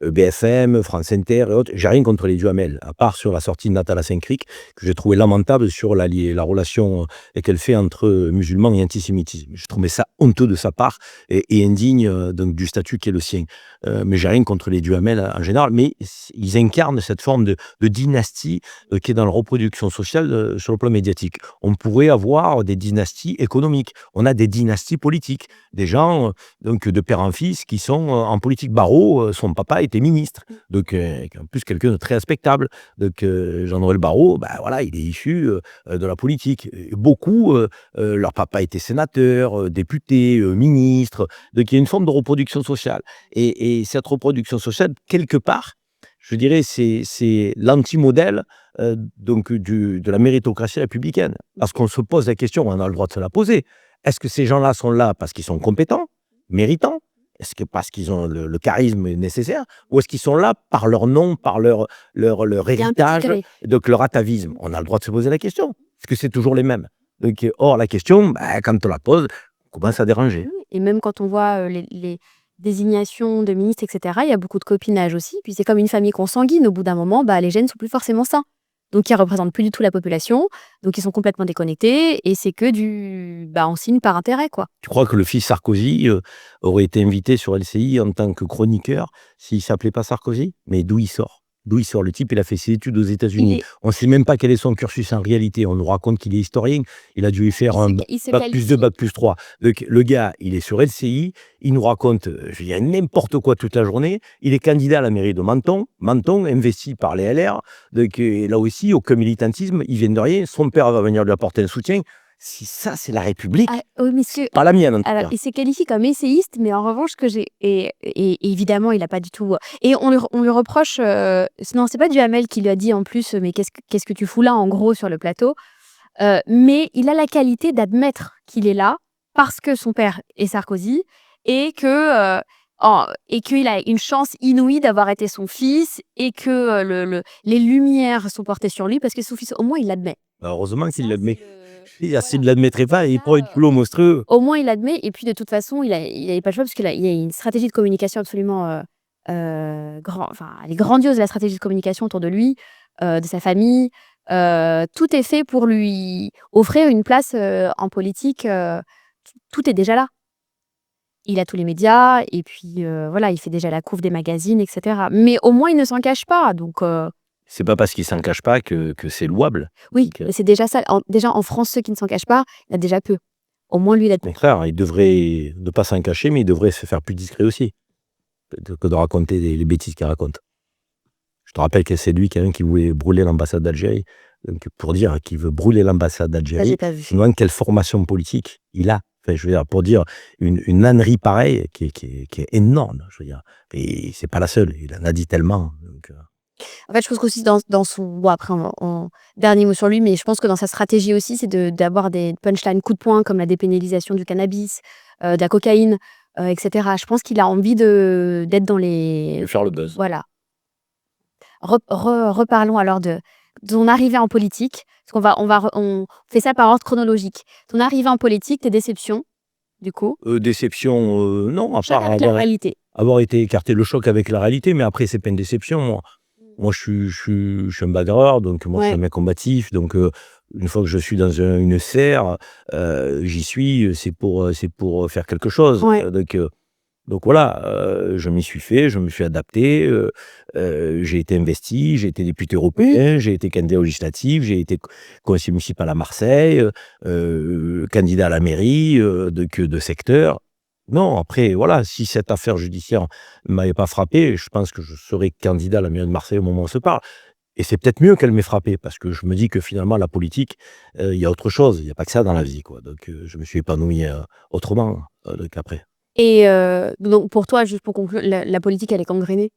BFM, France Inter et autres. J'ai rien contre les Duhamel, à part sur la sortie de Nathalie Saint-Cric, que j'ai trouvé lamentable sur la relation qu'elle fait entre musulmans et antisémitisme. Je trouvais ça honteux de sa part et indigne donc du statut qui est le sien. Mais j'ai rien contre les Duhamel en général, mais ils incarnent cette forme de dynastie qui est dans la reproduction sociale sur le plan médiatique. On pourrait avoir des dynasties économiques. On a des dynasties politiques. Des gens donc de père en fils qui sont en politique. Barrot, son papa était ministre. Donc, en plus, quelqu'un de très respectable. Donc, Jean-Noël Barrot, voilà, il est issu de la politique. Et beaucoup, leur papa était sénateur, député, ministre. Donc, il y a une forme de reproduction sociale. Et cette reproduction sociale, quelque part, je dirais, c'est l'anti-modèle donc de la méritocratie républicaine. Parce qu'on se pose la question, on a le droit de se la poser. Est-ce que ces gens-là sont là parce qu'ils sont compétents, méritants? Est-ce que parce qu'ils ont le charisme nécessaire? Ou est-ce qu'ils sont là par leur nom, par leur héritage, donc leur atavisme? On a le droit de se poser la question. Est-ce que c'est toujours les mêmes? Donc, or, la question, quand on la pose, on commence à déranger. Et même quand on voit les désignations de ministres, etc., il y a beaucoup de copinage aussi. Puis c'est comme une famille consanguine. Au bout d'un moment, les gènes ne sont plus forcément sains. Donc, ils ne représentent plus du tout la population. Donc, ils sont complètement déconnectés. Et c'est que on signe par intérêt, quoi. Tu crois que le fils Sarkozy aurait été invité sur LCI en tant que chroniqueur s'il ne s'appelait pas Sarkozy? Mais d'où il sort? D'où il sort? Le type, il a fait ses études aux États-Unis. On ne sait même pas quel est son cursus en réalité. On nous raconte qu'il est historien. Il a dû y faire un bac plus 2, bac plus 3. Donc, le gars, il est sur LCI. Il nous raconte, n'importe quoi toute la journée. Il est candidat à la mairie de Menton. Menton, investi par les LR. Donc, là aussi, aucun militantisme. Il vient de rien. Son père va venir lui apporter un soutien. Si ça, c'est la République, pas la mienne en tout cas. Il s'est qualifié comme essayiste, mais en revanche, et évidemment, il n'a pas du tout... Et on lui reproche... non, c'est pas Duhamel qui lui a dit en plus, mais qu'est-ce que tu fous là, en gros, sur le plateau. Mais il a la qualité d'admettre qu'il est là parce que son père est Sarkozy et qu'il a une chance inouïe d'avoir été son fils et que les lumières sont portées sur lui parce que son fils, au moins, il l'admet. Heureusement qu'il l'admet. S'il ne l'admettrait pas, il pourrait être boulot monstrueux. Au moins, il l'admet. Et puis, de toute façon, il n'avait pas le choix parce qu'il y a une stratégie de communication absolument elle est grandiose, la stratégie de communication autour de lui, de sa famille. Tout est fait pour lui offrir une place en politique. Tout est déjà là. Il a tous les médias et puis il fait déjà la couve des magazines, etc. Mais au moins, il ne s'en cache pas. Donc... C'est pas parce qu'il s'en cache pas que c'est louable. Oui, mais c'est déjà ça. Déjà, en France, ceux qui ne s'en cachent pas, il y en a déjà peu. Au moins, lui, il a... Au contraire, il devrait ne pas s'en cacher, mais il devrait se faire plus discret aussi que de raconter les bêtises qu'il raconte. Je te rappelle que c'est lui qui voulait brûler l'ambassade d'Algérie. Donc, pour dire qu'il veut brûler l'ambassade d'Algérie, je me demande quelle formation politique il a. Enfin, je veux dire, pour dire une ânerie pareille qui est énorme. Je veux dire, et c'est pas la seule. Il en a dit tellement. Donc, En fait, je pense qu'aussi dans son... Bon, après, dernier mot sur lui, mais je pense que dans sa stratégie aussi, c'est d'avoir des punchlines coup de poing comme la dépénalisation du cannabis, de la cocaïne, etc. Je pense qu'il a envie d'être dans les... De faire le buzz. Voilà. Reparlons alors de ton arrivée en politique. Parce on fait ça par ordre chronologique. Ton arrivée en politique, tes déceptions, du coup. Déception, non, à part la réalité. Avoir été écarté, le choc avec la réalité, mais après, c'est pas une déception, Moi, je suis un bagarreur, donc moi, je suis un mec combatif. Donc, une fois que je suis dans une serre, j'y suis, c'est pour faire quelque chose. Donc voilà, je m'y suis fait, je me suis adapté, j'ai été investi, j'ai été député européen, j'ai été candidat aux législatives, j'ai été conseiller municipal à Marseille, candidat à la mairie de secteur. Non, après, voilà, si cette affaire judiciaire ne m'avait pas frappé, je pense que je serais candidat à la mairie de Marseille au moment où on se parle. Et c'est peut-être mieux qu'elle m'ait frappé, parce que je me dis que finalement, la politique, il y a autre chose, il n'y a pas que ça dans la vie, quoi. Donc, je me suis épanoui autrement qu'après. Et donc, pour toi, juste pour conclure, la politique, elle est gangrénée?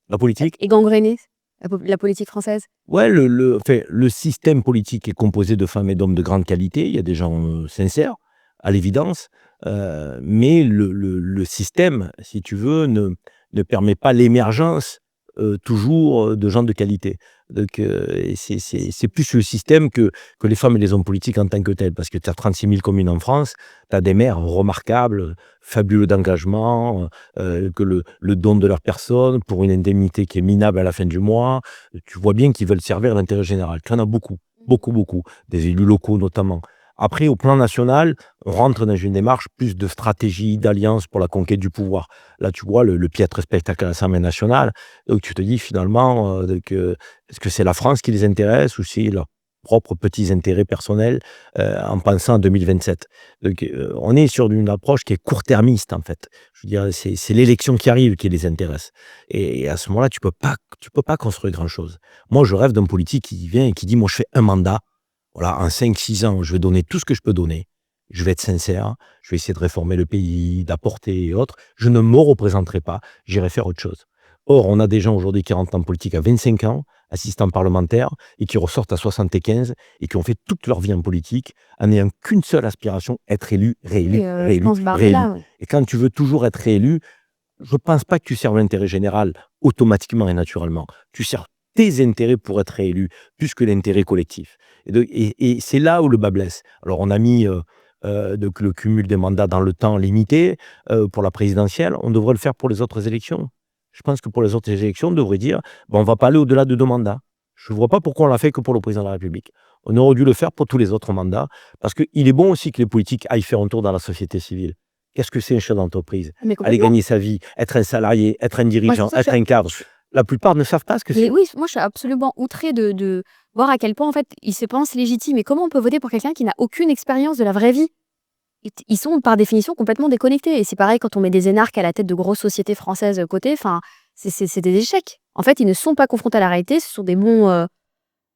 La politique est gangrénée, la politique française? Ouais, le système politique est composé de femmes et d'hommes de grande qualité, il y a des gens sincères, à l'évidence. Mais le système, si tu veux, ne permet pas l'émergence toujours de gens de qualité. Donc, c'est plus le système que les femmes et les hommes politiques en tant que tels, parce que tu as 36 000 communes en France, tu as des maires remarquables, fabuleux d'engagement, que le don de leur personne pour une indemnité qui est minable à la fin du mois, tu vois bien qu'ils veulent servir l'intérêt général. Tu en as beaucoup, des élus locaux notamment. Après, au plan national, on rentre dans une démarche plus de stratégie, d'alliance pour la conquête du pouvoir. Là, tu vois le piètre spectacle à l'Assemblée nationale. Donc, tu te dis finalement, est-ce que c'est la France qui les intéresse ou c'est là? propres petits intérêts personnels en pensant à 2027. Donc, on est sur une approche qui est court-termiste, en fait. Je veux dire, c'est l'élection qui arrive qui les intéresse. Et à ce moment-là, tu peux pas construire grand-chose. Moi, je rêve d'un politique qui vient et qui dit, moi, je fais un mandat. Voilà, en 5-6 ans, je vais donner tout ce que je peux donner. Je vais être sincère, je vais essayer de réformer le pays, d'apporter et autres. Je ne me représenterai pas, j'irai faire autre chose. Or, on a des gens aujourd'hui qui rentrent en politique à 25 ans, assistants parlementaires, et qui ressortent à 75 et qui ont fait toute leur vie en politique en n'ayant qu'une seule aspiration, être élu, réélu, Et je réélu, pense réélu. Bardella, ouais. Et quand tu veux toujours être réélu, je ne pense pas que tu serves l'intérêt général automatiquement et naturellement. Tu sers tes intérêts pour être réélu, plus que l'intérêt collectif. Et c'est là où le bas blesse. Alors, on a mis le cumul des mandats dans le temps limité pour la présidentielle. On devrait le faire pour les autres élections. Je pense que pour les autres élections, on devrait dire on ne va pas aller au-delà de 2 mandats. Je ne vois pas pourquoi on l'a fait que pour le président de la République. On aurait dû le faire pour tous les autres mandats, parce qu'il est bon aussi que les politiques aillent faire un tour dans la société civile. Qu'est-ce que c'est un chef d'entreprise? Mais Aller complètement. gagner sa vie, être un salarié, être un Moi, c'est dirigeant, pour ça que être un cadre. La plupart ne savent pas ce que mais c'est. oui, moi, je suis absolument outrée de voir à quel point, en fait, ils se pensent légitimes. Et comment on peut voter pour quelqu'un qui n'a aucune expérience de la vraie vie? Ils sont, par définition, complètement déconnectés. Et c'est pareil quand on met des énarques à la tête de grosses sociétés françaises côté. Enfin, c'est des échecs. En fait, ils ne sont pas confrontés à la réalité. Ce sont des bons...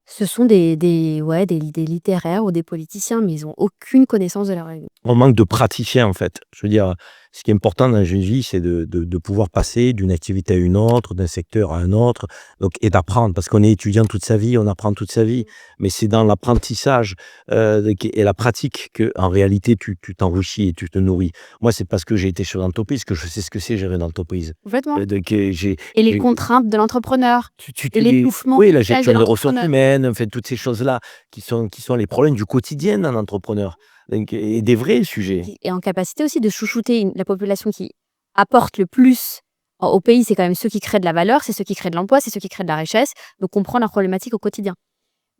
ce sont des littéraires ou des politiciens, mais ils n'ont aucune connaissance de la vraie vie. On manque de praticiens, en fait. Je veux dire, ce qui est important dans une vie, c'est de pouvoir passer d'une activité à une autre, d'un secteur à un autre, donc, et d'apprendre. Parce qu'on est étudiant toute sa vie, on apprend toute sa vie. Mais c'est dans l'apprentissage et la pratique qu'en réalité, tu t'enrichis et tu te nourris. Moi, c'est parce que j'ai été chef d'entreprise que je sais ce que c'est gérer une entreprise. Complètement. J'ai Et les contraintes de l'entrepreneur. Et l'étouffement Oui, la social de gestion des ressources l'entrepreneur. humaines, en fait, toutes ces choses-là qui sont les problèmes du quotidien d'un entrepreneur. Donc, et des vrais sujets. Qui est en capacité aussi de chouchouter la population qui apporte le plus au pays. C'est quand même ceux qui créent de la valeur, c'est ceux qui créent de l'emploi, c'est ceux qui créent de la richesse. Donc, comprendre leurs problématiques au quotidien.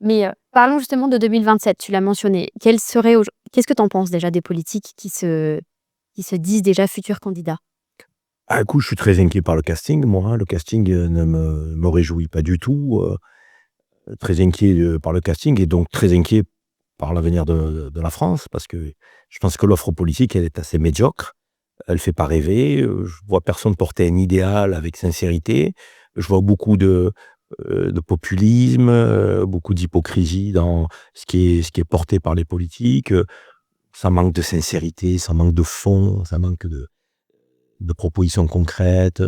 Mais parlons justement de 2027. Tu l'as mentionné. Qu'est-ce que tu en penses déjà des politiques qui se disent déjà futurs candidats? Ah, écoute, je suis très inquiet par le casting, moi. Hein. Le casting ne me réjouit pas du tout. Très inquiet par le casting et donc très inquiet par l'avenir de la France, parce que je pense que l'offre politique, elle est assez médiocre. Elle ne fait pas rêver. Je vois personne porter un idéal avec sincérité. Je vois beaucoup de populisme, beaucoup d'hypocrisie dans ce qui est porté par les politiques. Ça manque de sincérité, ça manque de fond, ça manque de propositions concrètes,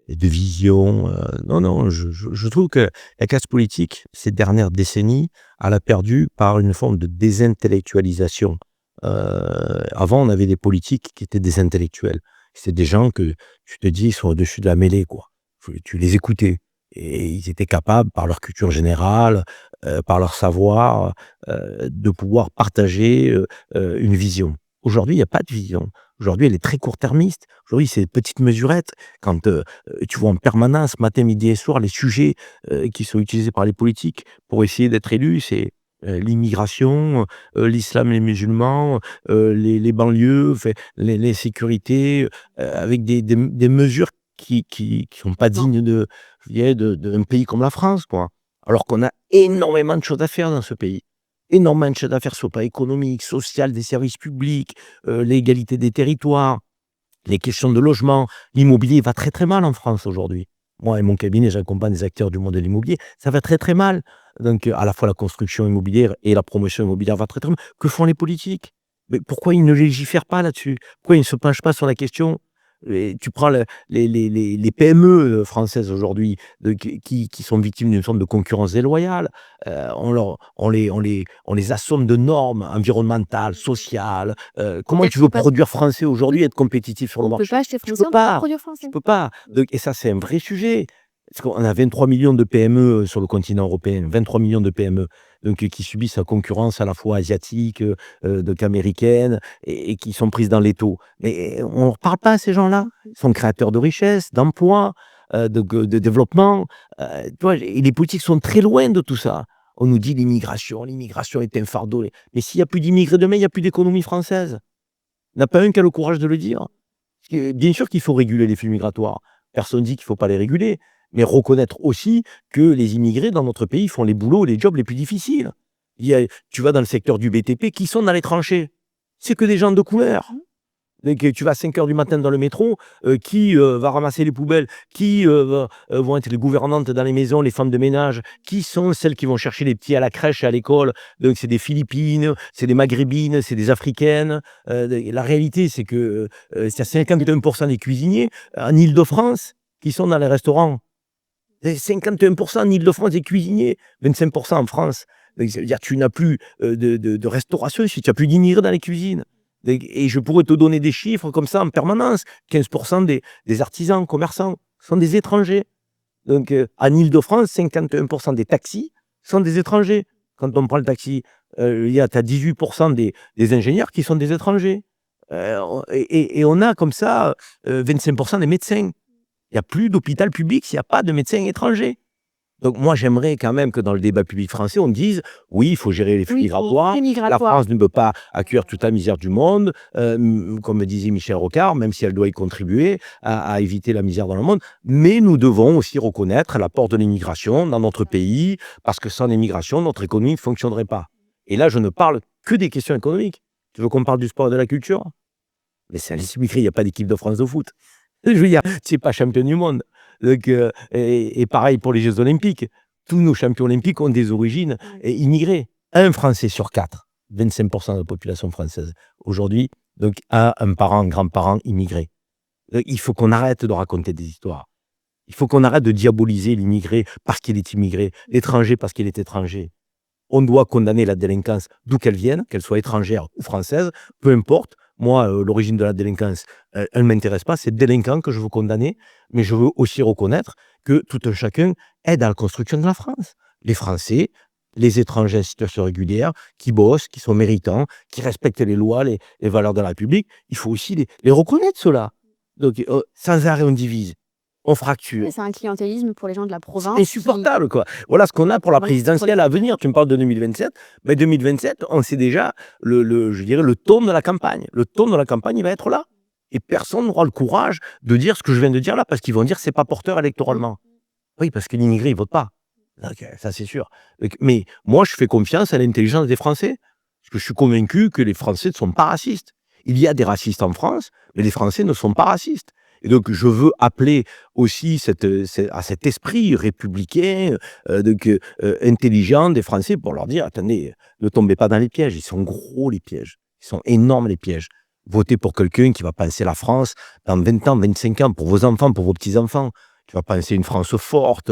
et de vision. Non, je trouve que la classe politique, ces dernières décennies, elle a perdu par une forme de désintellectualisation. Avant, on avait des politiques qui étaient des intellectuels. C'est des gens que tu te dis, ils sont au-dessus de la mêlée, quoi. Tu les écoutais. Et ils étaient capables, par leur culture générale, par leur savoir, de pouvoir partager une vision. Aujourd'hui, il n'y a pas de vision. Aujourd'hui, elle est très court-termiste. Aujourd'hui, c'est des petites mesurettes. Quand tu vois en permanence, matin, midi et soir, les sujets qui sont utilisés par les politiques pour essayer d'être élus, c'est l'immigration, l'islam, les musulmans, les banlieues, les sécurités, avec des mesures qui sont pas dignes d'un pays comme la France, quoi. Alors qu'on a énormément de choses à faire dans ce pays. Énormément de choses à faire sur le plan économique, social, des services publics, l'égalité des territoires, les questions de logement. L'immobilier va très très mal en France aujourd'hui. Moi et mon cabinet, j'accompagne des acteurs du monde de l'immobilier. Ça va très très mal. Donc à la fois la construction immobilière et la promotion immobilière va très très mal. Que font les politiques? Mais pourquoi ils ne légifèrent pas là-dessus? Pourquoi ils ne se penchent pas sur la question? Et tu prends les PME françaises aujourd'hui qui sont victimes d'une forme de concurrence déloyale. On les assomme de normes environnementales, sociales. Comment Et tu veux pas- produire français aujourd'hui et être compétitif sur le On ne peut marché? pas acheter Tu français, peux on peut pas pas. produire français. Tu peux pas. Et ça, c'est un vrai sujet. Parce qu'on a 23 millions de PME sur le continent européen, 23 millions de PME, donc qui subissent la concurrence à la fois asiatique, donc américaine, et qui sont prises dans l'étau. Mais on ne leur parle pas à ces gens-là. Ils sont créateurs de richesses, d'emplois, de développement. Tu vois, et les politiques sont très loin de tout ça. On nous dit l'immigration est un fardeau. Mais s'il n'y a plus d'immigrés demain, il n'y a plus d'économie française. Il n'y en a pas un qui a le courage de le dire. Bien sûr qu'il faut réguler les flux migratoires. Personne ne dit qu'il ne faut pas les réguler. Mais reconnaître aussi que les immigrés dans notre pays font les boulots, les jobs les plus difficiles. Tu vas dans le secteur du BTP, qui sont dans les tranchées? C'est que des gens de couleur. Donc, tu vas à 5 heures du matin dans le métro, qui va ramasser les poubelles, qui vont être les gouvernantes dans les maisons, les femmes de ménage, qui sont celles qui vont chercher les petits à la crèche et à l'école. Donc c'est des Philippines, c'est des Maghrébines, c'est des Africaines. La réalité, c'est que c'est 51% des cuisiniers en Île-de-France qui sont dans les restaurants. 51% en Île-de-France des cuisiniers, 25% en France. Donc, ça veut dire que tu n'as plus de restauration si tu n'as plus d'immigrés dans les cuisines. Et je pourrais te donner des chiffres comme ça en permanence. 15% des artisans, commerçants sont des étrangers. Donc, en Île-de-France, 51% des taxis sont des étrangers. Quand on prend le taxi, tu as 18% des ingénieurs qui sont des étrangers. Et on a comme ça 25% des médecins. Il n'y a plus d'hôpital public s'il n'y a pas de médecins étrangers. Donc moi, j'aimerais quand même que dans le débat public français, on dise oui, il faut gérer les flux migratoires. La France ne peut pas accueillir toute la misère du monde, comme disait Michel Rocard, même si elle doit y contribuer à éviter la misère dans le monde. Mais nous devons aussi reconnaître l'apport de l'immigration dans notre pays, parce que sans l'immigration, notre économie ne fonctionnerait pas. Et là, je ne parle que des questions économiques. Tu veux qu'on parle du sport et de la culture? Mais c'est il n'y a pas d'équipe de France de foot. Je veux dire, c'est pas champion du monde. Donc, et pareil pour les Jeux Olympiques. Tous nos champions olympiques ont des origines immigrées. Un Français sur 4, 25% de la population française, aujourd'hui, donc, a un parent, un grand-parent immigré. Donc, il faut qu'on arrête de raconter des histoires. Il faut qu'on arrête de diaboliser l'immigré parce qu'il est immigré, l'étranger parce qu'il est étranger. On doit condamner la délinquance d'où qu'elle vienne, qu'elle soit étrangère ou française, peu importe. Moi, l'origine de la délinquance, elle ne m'intéresse pas. C'est le délinquant que je veux condamner. Mais je veux aussi reconnaître que tout un chacun aide à la construction de la France. Les Français, les étrangers en situation régulière, qui bossent, qui sont méritants, qui respectent les lois, les valeurs de la République, il faut aussi les reconnaître, ceux-là. Donc, sans arrêt, on divise. On fracture. C'est un clientélisme pour les gens de la province. C'est insupportable, quoi. Voilà ce qu'on a pour la présidentielle à venir. Tu me parles de 2027. Mais 2027, on sait déjà, je dirais, le ton de la campagne. Le ton de la campagne, il va être là. Et personne n'aura le courage de dire ce que je viens de dire là, parce qu'ils vont dire que c'est pas porteur électoralement. Oui, parce que l'immigré, il vote pas. Donc, ça, c'est sûr. Mais moi, je fais confiance à l'intelligence des Français. Parce que je suis convaincu que les Français ne sont pas racistes. Il y a des racistes en France, mais les Français ne sont pas racistes. Et donc, je veux appeler aussi à cet esprit républicain, intelligent des Français pour leur dire, attendez, ne tombez pas dans les pièges. Ils sont gros, les pièges. Ils sont énormes, les pièges. Votez pour quelqu'un qui va penser la France dans 20 ans, 25 ans, pour vos enfants, pour vos petits-enfants. Tu vas penser une France forte,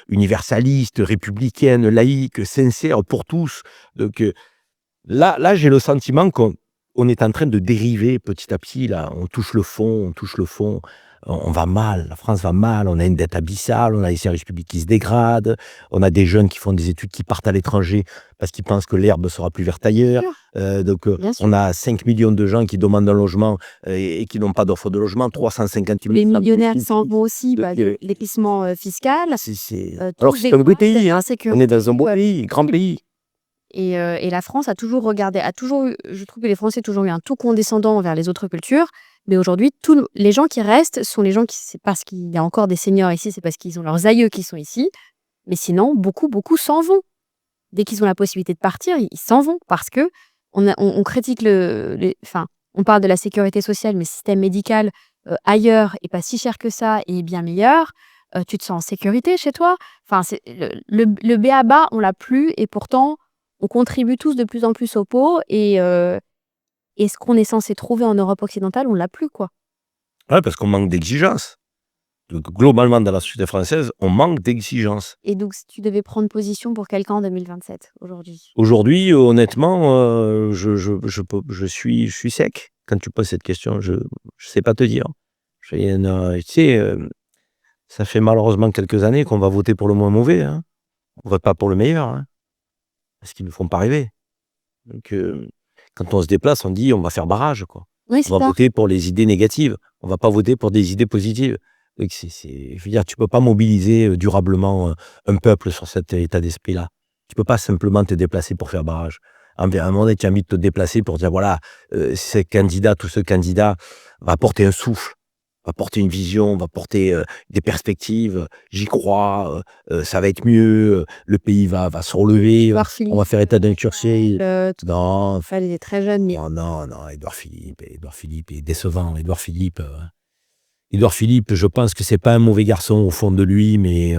universaliste, républicaine, laïque, sincère pour tous. Donc, là, j'ai le sentiment qu'on est en train de dériver petit à petit, là, on touche le fond, on va mal, la France va mal, on a une dette abyssale, on a les services publics qui se dégradent, on a des jeunes qui font des études qui partent à l'étranger parce qu'ils pensent que l'herbe sera plus verte ailleurs. Donc, on a 5 millions de gens qui demandent un logement et qui n'ont pas d'offre de logement, 350 000. Les millionnaires s'en vont aussi, l'équipement fiscal. Alors, c'est un beau pays, hein. On est dans un beau pays, grand pays. Et la France a toujours regardé, je trouve que les Français ont toujours eu un tout condescendant envers les autres cultures. Mais aujourd'hui, les gens qui restent sont les gens c'est parce qu'il y a encore des seniors ici, c'est parce qu'ils ont leurs aïeux qui sont ici. Mais sinon, beaucoup s'en vont. Dès qu'ils ont la possibilité de partir, ils s'en vont parce que on critique on parle de la sécurité sociale, mais le système médical ailleurs est pas si cher que ça et est bien meilleur. Tu te sens en sécurité chez toi. Enfin, le b.a.-ba, on l'a plus et pourtant, on contribue tous de plus en plus au pot et ce qu'on est censé trouver en Europe occidentale, on l'a plus, quoi. Ouais, parce qu'on manque d'exigences. Donc, globalement, dans la société française, on manque d'exigences. Et donc, si tu devais prendre position pour quelqu'un en 2027, aujourd'hui? Aujourd'hui, honnêtement, je suis sec. Quand tu poses cette question, je sais pas te dire. Tu sais, ça fait malheureusement quelques années qu'on va voter pour le moins mauvais. Hein. On vote pas pour le meilleur. Hein. Parce qu'ils ne font pas rêver. Donc, quand on se déplace, on dit on va faire barrage, quoi. Oui, on va voter pour les idées négatives. On va pas voter pour des idées positives. Donc je veux dire, tu peux pas mobiliser durablement un peuple sur cet état d'esprit-là. Tu peux pas simplement te déplacer pour faire barrage. À un moment donné, tu as envie de te déplacer pour dire voilà, ce candidat va apporter un souffle, va porter une vision, va porter des perspectives. J'y crois, ça va être mieux, le pays va se relever, Édouard on Philippe, va faire état d'un curé. Non, enfin, il est très jeune, mais non, Édouard Philippe est décevant. Édouard Philippe, je pense que c'est pas un mauvais garçon au fond de lui, mais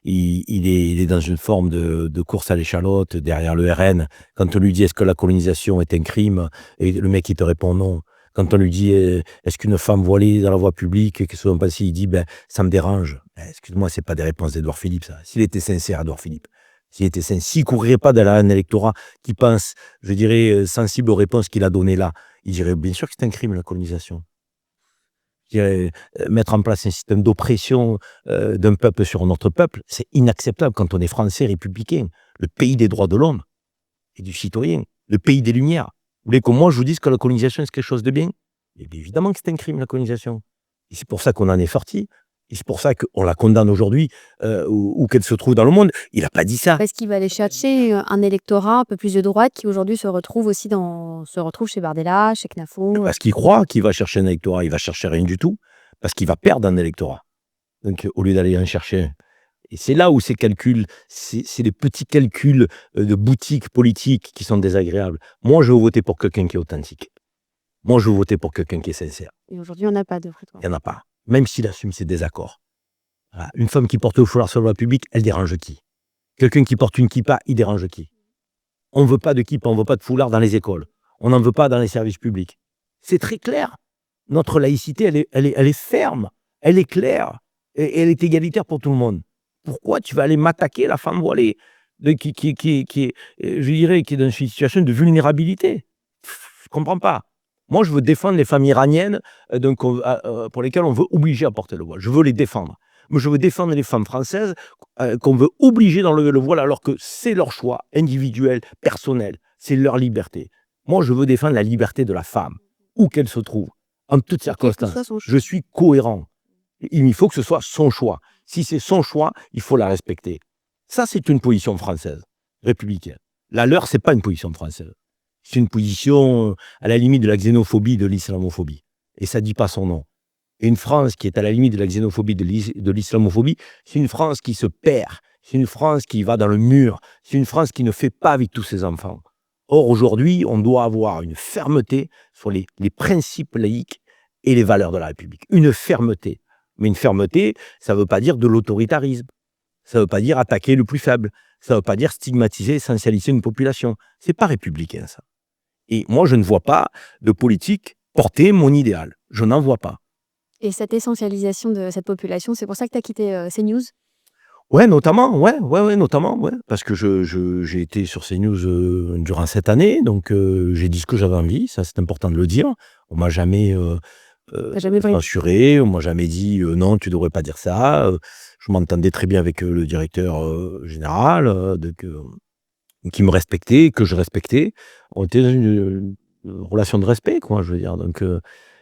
il est dans une forme de course à l'échalote derrière le RN. Quand on lui dit est-ce que la colonisation est un crime, et le mec il te répond non. Quand on lui dit est-ce qu'une femme voilée dans la voie publique, qu'est-ce que ça va passer, il dit ben ça me dérange. Excuse-moi, c'est pas des réponses d'Édouard Philippe ça. S'il était sincère, Édouard Philippe, s'il courrait pas dans un électorat qui pense, je dirais, sensible aux réponses qu'il a données là, il dirait bien sûr que c'est un crime la colonisation. Je dirais, mettre en place un système d'oppression d'un peuple sur un autre peuple, c'est inacceptable quand on est français républicain, le pays des droits de l'homme et du citoyen, le pays des Lumières. Vous voulez que moi je vous dise que la colonisation c'est quelque chose de bien? Et bien évidemment que c'est un crime la colonisation. Et c'est pour ça qu'on en est sorti. Et c'est pour ça qu'on la condamne aujourd'hui, où qu'elle se trouve dans le monde. Il n'a pas dit ça. parce qu'il va aller chercher un électorat un peu plus de droite qui aujourd'hui se retrouve chez Bardella, chez Knafo. Parce qu'il croit qu'il va chercher un électorat, il va chercher rien du tout, parce qu'il va perdre un électorat. Donc au lieu d'aller en chercher un. Et c'est là où ces calculs, c'est des petits calculs de boutiques politiques qui sont désagréables. Moi, je veux voter pour quelqu'un qui est authentique. Moi, je veux voter pour quelqu'un qui est sincère. Et aujourd'hui, on n'a pas de Il n'y en a pas. Même s'il assume ses désaccords. Voilà. Une femme qui porte le foulard sur la voie publique, elle dérange qui? Quelqu'un qui porte une kippa, il dérange qui? On ne veut pas de kippa, on ne veut pas de foulard dans les écoles. On n'en veut pas dans les services publics. C'est très clair. Notre laïcité, elle est ferme, elle est claire, et elle est égalitaire pour tout le monde. Pourquoi tu vas aller m'attaquer la femme voilée qui est, je dirais, qui est dans une situation de vulnérabilité? Je ne comprends pas. Moi, je veux défendre les femmes iraniennes pour lesquelles on veut obliger à porter le voile. Je veux les défendre. Mais je veux défendre les femmes françaises qu'on veut obliger d'enlever le voile alors que c'est leur choix individuel, personnel. C'est leur liberté. Moi, je veux défendre la liberté de la femme, où qu'elle se trouve, en toutes circonstances. Je suis cohérent. Il faut que ce soit son choix. Si c'est son choix, il faut la respecter. Ça, c'est une position française, républicaine. La leur, c'est pas une position française. C'est une position à la limite de la xénophobie, de l'islamophobie. Et ça dit pas son nom. Et une France qui est à la limite de la xénophobie, de l'islamophobie, c'est une France qui se perd. C'est une France qui va dans le mur. C'est une France qui ne fait pas avec tous ses enfants. Or, aujourd'hui, on doit avoir une fermeté sur les principes laïques et les valeurs de la République. Une fermeté. Mais une fermeté, ça ne veut pas dire de l'autoritarisme. Ça ne veut pas dire attaquer le plus faible. Ça ne veut pas dire stigmatiser, essentialiser une population. C'est pas républicain, ça. Et moi, je ne vois pas de politique porter mon idéal. Je n'en vois pas. Et cette essentialisation de cette population, c'est pour ça que tu as quitté CNews? Ouais, notamment, notamment, parce que j'ai été sur CNews durant cette année, donc j'ai dit ce que j'avais envie, ça c'est important de le dire. On m'a jamais censuré, on m'a jamais dit non, tu devrais pas dire ça. Je m'entendais très bien avec le directeur général, qui me respectait, que je respectais. On était dans une relation de respect, quoi, je veux dire. Donc,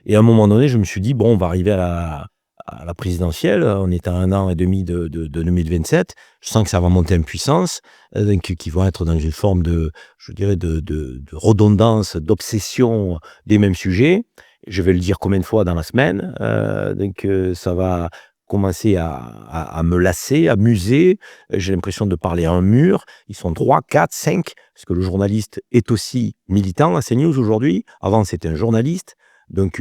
et à un moment donné, je me suis dit, bon, on va arriver à la présidentielle, on est à 1 an et demi de 2027, je sens que ça va monter en puissance, qui vont être dans une forme de, je dirais, de redondance, d'obsession des mêmes sujets. Je vais le dire combien de fois dans la semaine, ça va commencer à me lasser, à m'user. J'ai l'impression de parler à un mur. Ils sont 3, 4, 5, parce que le journaliste est aussi militant à CNews aujourd'hui. Avant, c'était un journaliste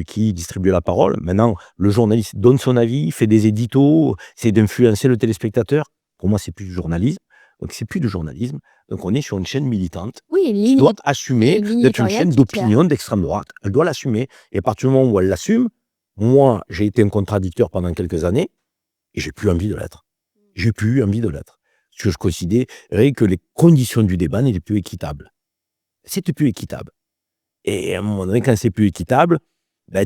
qui distribuait la parole. Maintenant, le journaliste donne son avis, fait des éditos, essaie d'influencer le téléspectateur. Pour moi, c'est plus du journalisme. Donc, c'est plus du journalisme. Donc, on est sur une chaîne militante qui doit assumer d'être une chaîne d'opinion d'extrême droite. Elle doit l'assumer. Et à partir du moment où elle l'assume, moi, j'ai été un contradicteur pendant quelques années et j'ai plus envie de l'être. J'ai plus envie de l'être. Parce que je considérais que les conditions du débat n'étaient plus équitables. C'était plus équitable. Et à un moment donné, quand c'est plus équitable,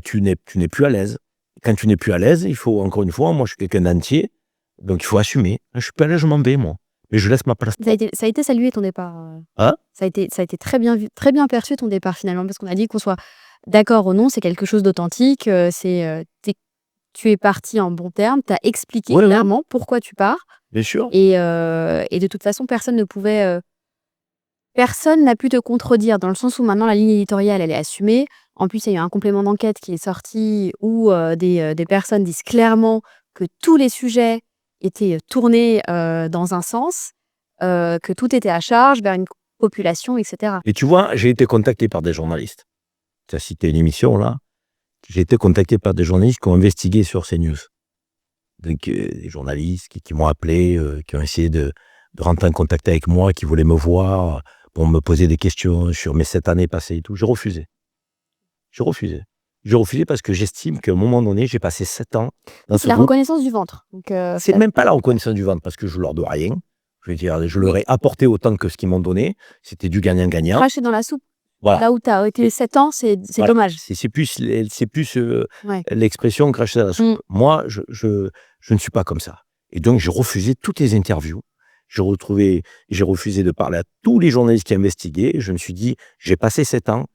tu n'es plus à l'aise. Quand tu n'es plus à l'aise, il faut, encore une fois, moi je suis quelqu'un d'entier, donc il faut assumer. Je suis plus à l'aise, je m'en vais, moi. Mais je laisse ma place. Ça a été salué ton départ. Hein? Ça a été très bien vu, très bien perçu ton départ finalement, parce qu'on a dit qu'on soit d'accord ou non, c'est quelque chose d'authentique. Tu es parti en bons termes, tu as expliqué clairement pourquoi tu pars. Bien sûr. Et de toute façon, personne n'a pu te contredire, dans le sens où maintenant la ligne éditoriale, elle est assumée. En plus, il y a eu un complément d'enquête qui est sorti où des personnes disent clairement que tous les sujets étaient tournés dans un sens, que tout était à charge vers une population, etc. Et tu vois, j'ai été contacté par des journalistes. Tu as cité une émission là. J'ai été contacté par des journalistes qui ont investigué sur CNews. Donc, des journalistes qui m'ont appelé, qui ont essayé de rentrer en contact avec moi, qui voulaient me voir pour me poser des questions sur mes 7 années passées et tout. J'ai refusé. J'ai refusé parce que j'estime qu'à un moment donné, j'ai passé 7 ans dans ce C'est la groupe. reconnaissance du ventre. Donc, C'est même pas la reconnaissance du ventre parce que je leur dois rien. Je veux dire, je leur ai apporté autant que ce qu'ils m'ont donné. C'était du gagnant-gagnant. cracher dans la soupe. Voilà. Là où tu as été 7 ans, c'est Voilà. dommage. C'est plus Ouais. l'expression cracher dans la soupe. Moi, je ne suis pas comme ça. Et donc, j'ai refusé toutes les interviews. J'ai refusé de parler à tous les journalistes qui investiguaient. Je me suis dit, j'ai passé 7 ans,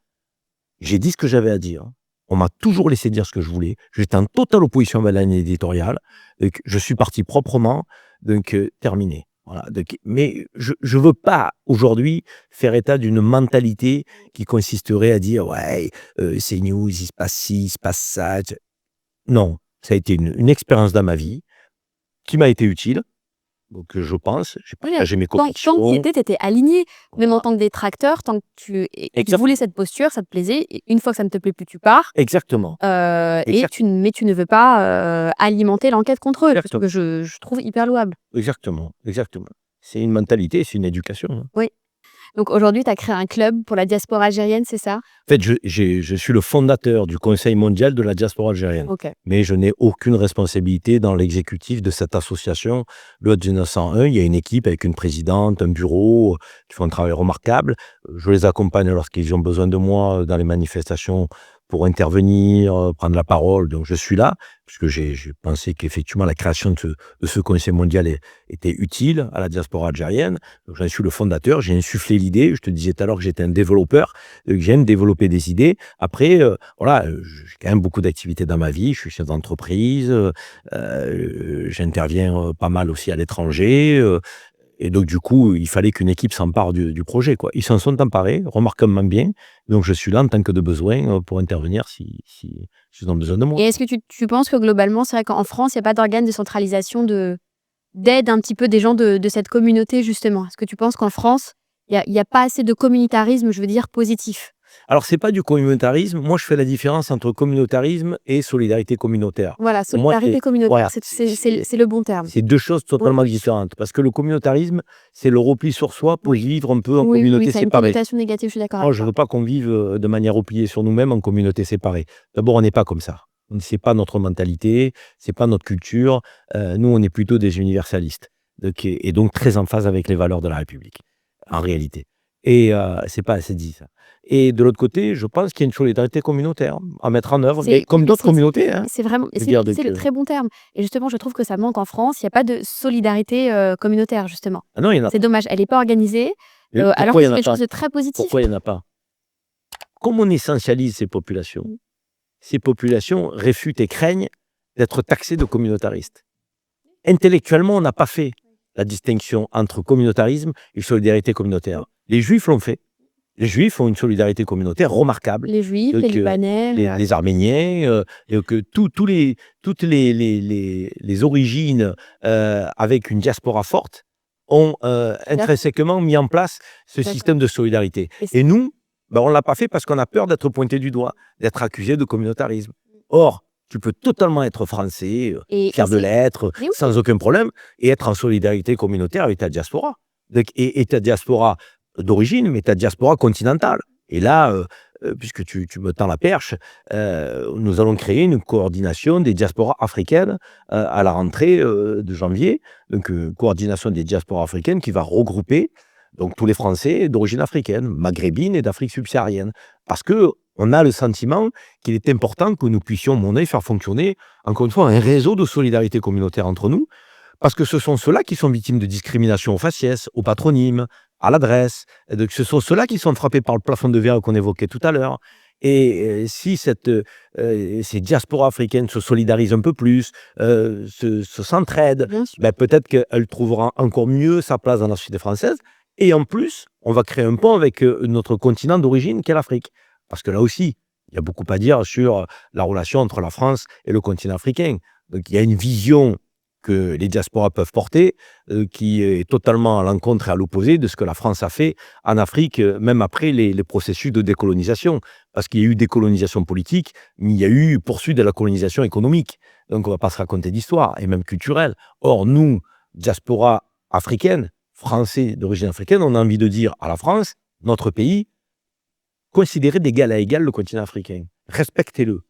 j'ai dit ce que j'avais à dire. On m'a toujours laissé dire ce que je voulais. J'étais en totale opposition avec la ligne éditoriale. Donc, je suis parti proprement. Donc, terminé. Voilà. Donc, mais je ne veux pas aujourd'hui faire état d'une mentalité qui consisterait à dire ouais, c'est news, il se passe ci, il se passe ça. Non, ça a été une expérience dans ma vie qui m'a été utile. Donc, je pense, j'ai partagé mes Tant convictions. que tu étais aligné, même en tant que détracteur, tant que tu voulais cette posture, ça te plaisait. Et une fois que ça ne te plaît plus, tu pars. Exactement. Mais tu ne veux pas alimenter l'enquête contre eux, Exactement. parce que je trouve hyper louable. Exactement. C'est une mentalité, c'est une éducation. Hein. Oui. Donc aujourd'hui, tu as créé un club pour la diaspora algérienne, c'est ça? En fait, je suis le fondateur du Conseil mondial de la diaspora algérienne. Ok. Mais je n'ai aucune responsabilité dans l'exécutif de cette association. Loi 1901, il y a une équipe avec une présidente, un bureau, qui font un travail remarquable. Je les accompagne lorsqu'ils ont besoin de moi dans les manifestations pour intervenir, prendre la parole. Donc, je suis là, puisque j'ai pensé qu'effectivement, la création de ce Conseil mondial était utile à la diaspora algérienne. Donc, j'en suis le fondateur, j'ai insufflé l'idée. Je te disais tout à l'heure que j'étais un développeur, que j'aime développer des idées. Après, voilà, j'ai quand même beaucoup d'activités dans ma vie. Je suis chef d'entreprise, j'interviens pas mal aussi à l'étranger. Et donc, du coup, il fallait qu'une équipe s'empare du projet, quoi. Ils s'en sont emparés, remarquablement bien. Donc, je suis là en tant que de besoin pour intervenir si ils ont besoin de moi. Et est-ce que tu penses que globalement, c'est vrai qu'en France, il n'y a pas d'organe de centralisation d'aide un petit peu des gens de cette communauté, justement? Est-ce que tu penses qu'en France, il n'y a pas assez de communautarisme, je veux dire, positif? Alors, c'est pas du communautarisme. Moi, je fais la différence entre communautarisme et solidarité communautaire. Voilà, Pour moi, solidarité communautaire, voilà, c'est le bon terme. c'est deux choses totalement différentes. Parce que le communautarisme, c'est le repli sur soi pour vivre un peu en communauté c'est une séparée. connotation négative, je suis d'accord Moi, avec je ne toi. veux pas qu'on vive de manière repliée sur nous-mêmes en communauté séparée. D'abord, on n'est pas comme ça. C'est pas notre mentalité, c'est pas notre culture. Nous, on est plutôt des universalistes. Et donc très en phase avec les valeurs de la République, en réalité. Et c'est pas assez dit, ça. Et de l'autre côté, je pense qu'il y a une solidarité communautaire à mettre en œuvre, mais comme d'autres communautés. Hein. C'est vraiment, Je veux dire, c'est le très bon terme. Et justement, je trouve que ça manque en France. Il n'y a pas de solidarité communautaire, justement. Ah non, il y en a. C'est dommage, elle n'est pas organisée, Mais alors pourquoi que il y en c'est a quelque pas chose de très positif. Pourquoi il n'y en a pas? Comme on essentialise ces populations réfutent et craignent d'être taxées de communautaristes. Intellectuellement, on n'a pas fait la distinction entre communautarisme et solidarité communautaire. Les Juifs l'ont fait. Les Juifs ont une solidarité communautaire remarquable. Les Juifs, Donc, les Libanais, les Arméniens, et que toutes les origines avec une diaspora forte ont intrinsèquement mis en place ce D'accord. système de solidarité. Et nous, on ne l'a pas fait parce qu'on a peur d'être pointé du doigt, d'être accusé de communautarisme. Or, tu peux totalement être français, fier de l'être, sans aucun problème, et être en solidarité communautaire avec ta diaspora. Et ta diaspora d'origine, mais ta diaspora continentale. Et là, puisque tu me tends la perche, nous allons créer une coordination des diasporas africaines à la rentrée de janvier. Donc, coordination des diasporas africaines qui va regrouper donc, tous les Français d'origine africaine, maghrébine et d'Afrique subsaharienne. Parce qu'on a le sentiment qu'il est important que nous puissions, faire fonctionner, encore une fois, un réseau de solidarité communautaire entre nous, parce que ce sont ceux-là qui sont victimes de discrimination au faciès, au patronyme, à l'adresse. Donc, ce sont ceux-là qui sont frappés par le plafond de verre qu'on évoquait tout à l'heure. Et si ces diasporas africaines se solidarisent un peu plus, s'entraident, peut-être qu'elle trouvera encore mieux sa place dans la société française. Et en plus, on va créer un pont avec notre continent d'origine, qu'est l'Afrique. Parce que là aussi, il y a beaucoup à dire sur la relation entre la France et le continent africain. Donc, il y a une vision que les diasporas peuvent porter, qui est totalement à l'encontre et à l'opposé de ce que la France a fait en Afrique, même après les processus de décolonisation. Parce qu'il y a eu décolonisation politique, mais il y a eu poursuite de la colonisation économique. Donc, on ne va pas se raconter d'histoire, et même culturelle. Or, nous, diaspora africaine, Français d'origine africaine, on a envie de dire à la France, notre pays, considérez d'égal à égal le continent africain. Respectez-le.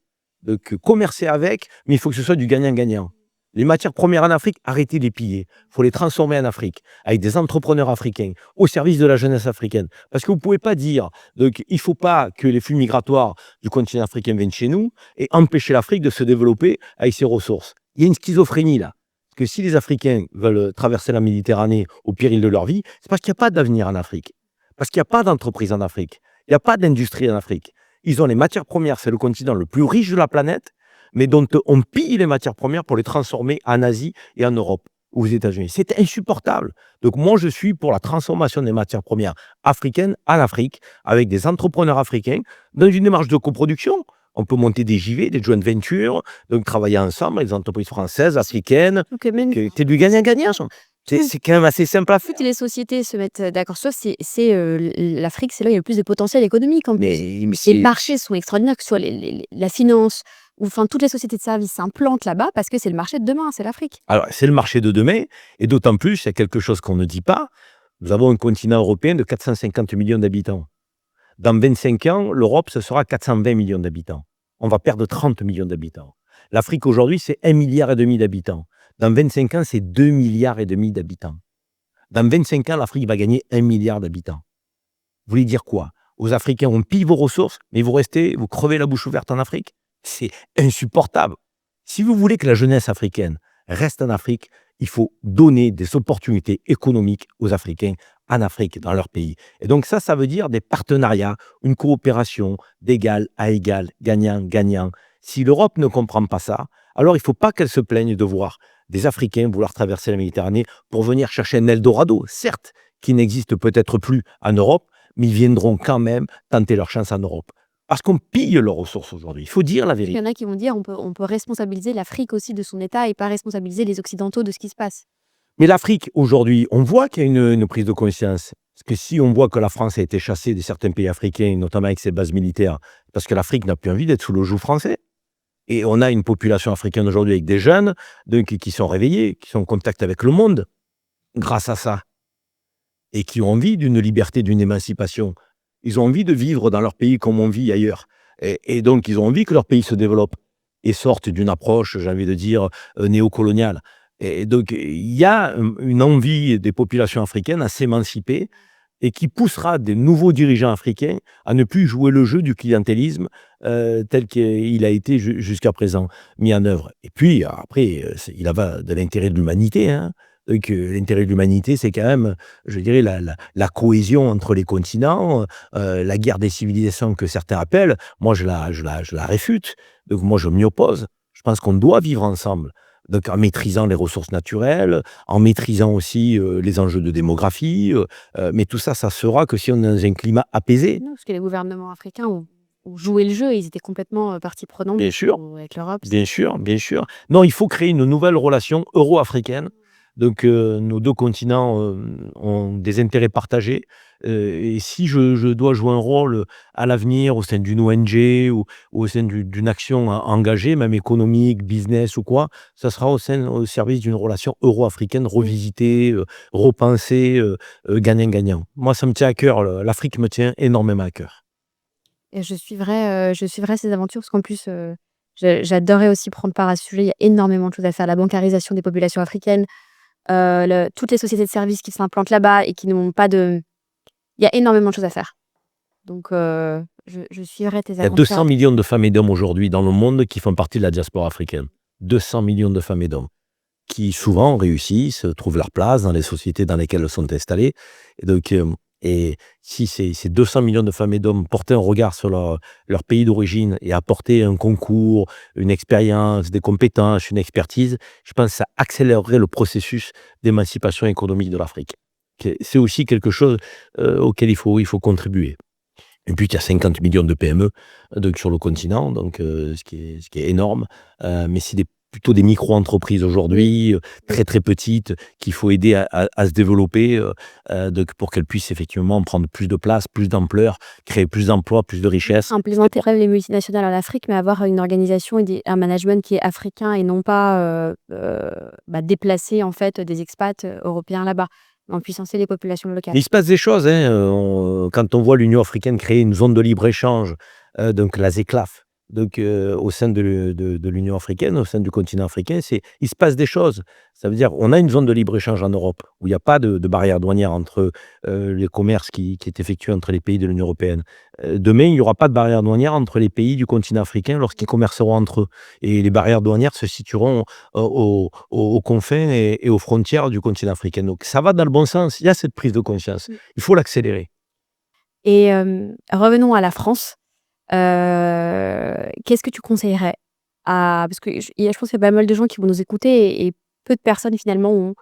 Donc, commercez avec, mais il faut que ce soit du gagnant-gagnant. Les matières premières en Afrique, arrêtez de les piller. Il faut les transformer en Afrique, avec des entrepreneurs africains, au service de la jeunesse africaine. Parce que vous ne pouvez pas dire qu'il ne faut pas que les flux migratoires du continent africain viennent chez nous et empêcher l'Afrique de se développer avec ses ressources. Il y a une schizophrénie là. Parce que si les Africains veulent traverser la Méditerranée au péril de leur vie, c'est parce qu'il n'y a pas d'avenir en Afrique. Parce qu'il n'y a pas d'entreprise en Afrique. Il n'y a pas d'industrie en Afrique. Ils ont les matières premières, c'est le continent le plus riche de la planète, mais dont on pille les matières premières pour les transformer en Asie et en Europe, ou aux États-Unis. C'est insupportable. Donc moi, je suis pour la transformation des matières premières africaines en Afrique, avec des entrepreneurs africains, dans une démarche de coproduction. On peut monter des JV, des joint ventures, donc travailler ensemble avec des entreprises françaises, africaines. C'est du gagnant-gagnant. C'est quand même assez simple à faire. Toutes les sociétés se mettent d'accord sur ça. L'Afrique, c'est là où il y a le plus de potentiel économique. En plus. Les marchés sont extraordinaires, que ce soit la finance, ou enfin toutes les sociétés de services s'implantent là-bas parce que c'est le marché de demain, c'est l'Afrique. Alors, c'est le marché de demain, et d'autant plus, il y a quelque chose qu'on ne dit pas. Nous avons un continent européen de 450 millions d'habitants. Dans 25 ans, l'Europe, ce sera 420 millions d'habitants. On va perdre 30 millions d'habitants. L'Afrique, aujourd'hui, c'est 1,5 milliard d'habitants. Dans 25 ans, c'est 2,5 milliards d'habitants. Dans 25 ans, l'Afrique va gagner 1 milliard d'habitants. Vous voulez dire quoi? Aux Africains, on pille vos ressources, mais vous crevez la bouche ouverte en Afrique? C'est insupportable. Si vous voulez que la jeunesse africaine reste en Afrique, il faut donner des opportunités économiques aux Africains en Afrique, dans leur pays. Et donc ça veut dire des partenariats, une coopération d'égal à égal, gagnant-gagnant. Si l'Europe ne comprend pas ça, alors il ne faut pas qu'elle se plaigne de voir des Africains vouloir traverser la Méditerranée pour venir chercher un Eldorado, certes, qui n'existe peut-être plus en Europe, mais ils viendront quand même tenter leur chance en Europe. Parce qu'on pille leurs ressources aujourd'hui. Il faut dire la vérité. Il y en a qui vont dire on peut responsabiliser l'Afrique aussi de son état et pas responsabiliser les Occidentaux de ce qui se passe. Mais l'Afrique, aujourd'hui, on voit qu'il y a une prise de conscience. Parce que si on voit que la France a été chassée de certains pays africains, notamment avec ses bases militaires, parce que l'Afrique n'a plus envie d'être sous le joug français. Et on a une population africaine aujourd'hui avec des jeunes qui sont réveillés, qui sont en contact avec le monde grâce à ça. Et qui ont envie d'une liberté, d'une émancipation. Ils ont envie de vivre dans leur pays comme on vit ailleurs. Et donc, ils ont envie que leur pays se développe et sorte d'une approche, j'ai envie de dire, néocoloniale. Et donc, il y a une envie des populations africaines à s'émanciper et qui poussera des nouveaux dirigeants africains à ne plus jouer le jeu du clientélisme tel qu'il a été jusqu'à présent mis en œuvre. Et puis, après, il va de l'intérêt de l'humanité, hein. Donc, l'intérêt de l'humanité, c'est quand même, je dirais, la cohésion entre les continents, la guerre des civilisations que certains appellent. Moi, je la réfute. Donc, moi, je m'y oppose. Je pense qu'on doit vivre ensemble. Donc, en maîtrisant les ressources naturelles, en maîtrisant aussi les enjeux de démographie. Mais tout ça, ça se fera que si on est dans un climat apaisé. Non, parce que les gouvernements africains ont joué le jeu. Ils étaient complètement partie prenante Bien sûr. avec l'Europe. Bien sûr, bien sûr. Non, il faut créer une nouvelle relation euro-africaine. Donc, nos deux continents ont des intérêts partagés. Et si je dois jouer un rôle à l'avenir au sein d'une ONG ou au sein d'une action engagée, même économique, business ou quoi, ça sera au service d'une relation euro-africaine revisitée, repensée, gagnant-gagnant. Moi, ça me tient à cœur. L'Afrique me tient énormément à cœur. Et je suivrai ces aventures parce qu'en plus, j'adorerais aussi prendre part à ce sujet. Il y a énormément de choses à faire. La bancarisation des populations africaines, toutes les sociétés de services qui s'implantent là-bas et qui n'ont pas de... Il y a énormément de choses à faire. Donc, je suivrai tes Il y a aventures. 200 millions de femmes et d'hommes aujourd'hui dans le monde qui font partie de la diaspora africaine. 200 millions de femmes et d'hommes qui souvent réussissent, trouvent leur place dans les sociétés dans lesquelles elles sont installées. Et donc, et si ces 200 millions de femmes et d'hommes portaient un regard sur leur pays d'origine et apportaient un concours, une expérience, des compétences, une expertise, je pense que ça accélérerait le processus d'émancipation économique de l'Afrique. C'est aussi quelque chose auquel il faut contribuer. Et puis, il y a 50 millions de PME donc, sur le continent, donc, ce qui est énorme. Mais c'est plutôt des micro-entreprises aujourd'hui, très très petites, qu'il faut aider à se développer donc, pour qu'elles puissent effectivement prendre plus de place, plus d'ampleur, créer plus d'emplois, plus de richesses. Implémenter les multinationales en Afrique, mais avoir une organisation et un management qui est africain et non pas déplacer en fait des expats européens là-bas, en puissancer les populations locales. Mais il se passe des choses, hein. Quand on voit l'Union africaine créer une zone de libre-échange, donc la ZECLAF, donc, au sein de l'Union africaine, au sein du continent africain, il se passe des choses. Ça veut dire on a une zone de libre-échange en Europe où il n'y a pas de barrière douanière entre les commerces qui est effectué entre les pays de l'Union européenne. Demain, il n'y aura pas de barrière douanière entre les pays du continent africain lorsqu'ils commerceront entre eux. Et les barrières douanières se situeront aux confins et aux frontières du continent africain. Donc ça va dans le bon sens. Il y a cette prise de conscience. Il faut l'accélérer. Et revenons à la France. Qu'est-ce que tu conseillerais parce que je pense qu'il y a pas mal de gens qui vont nous écouter et peu de personnes finalement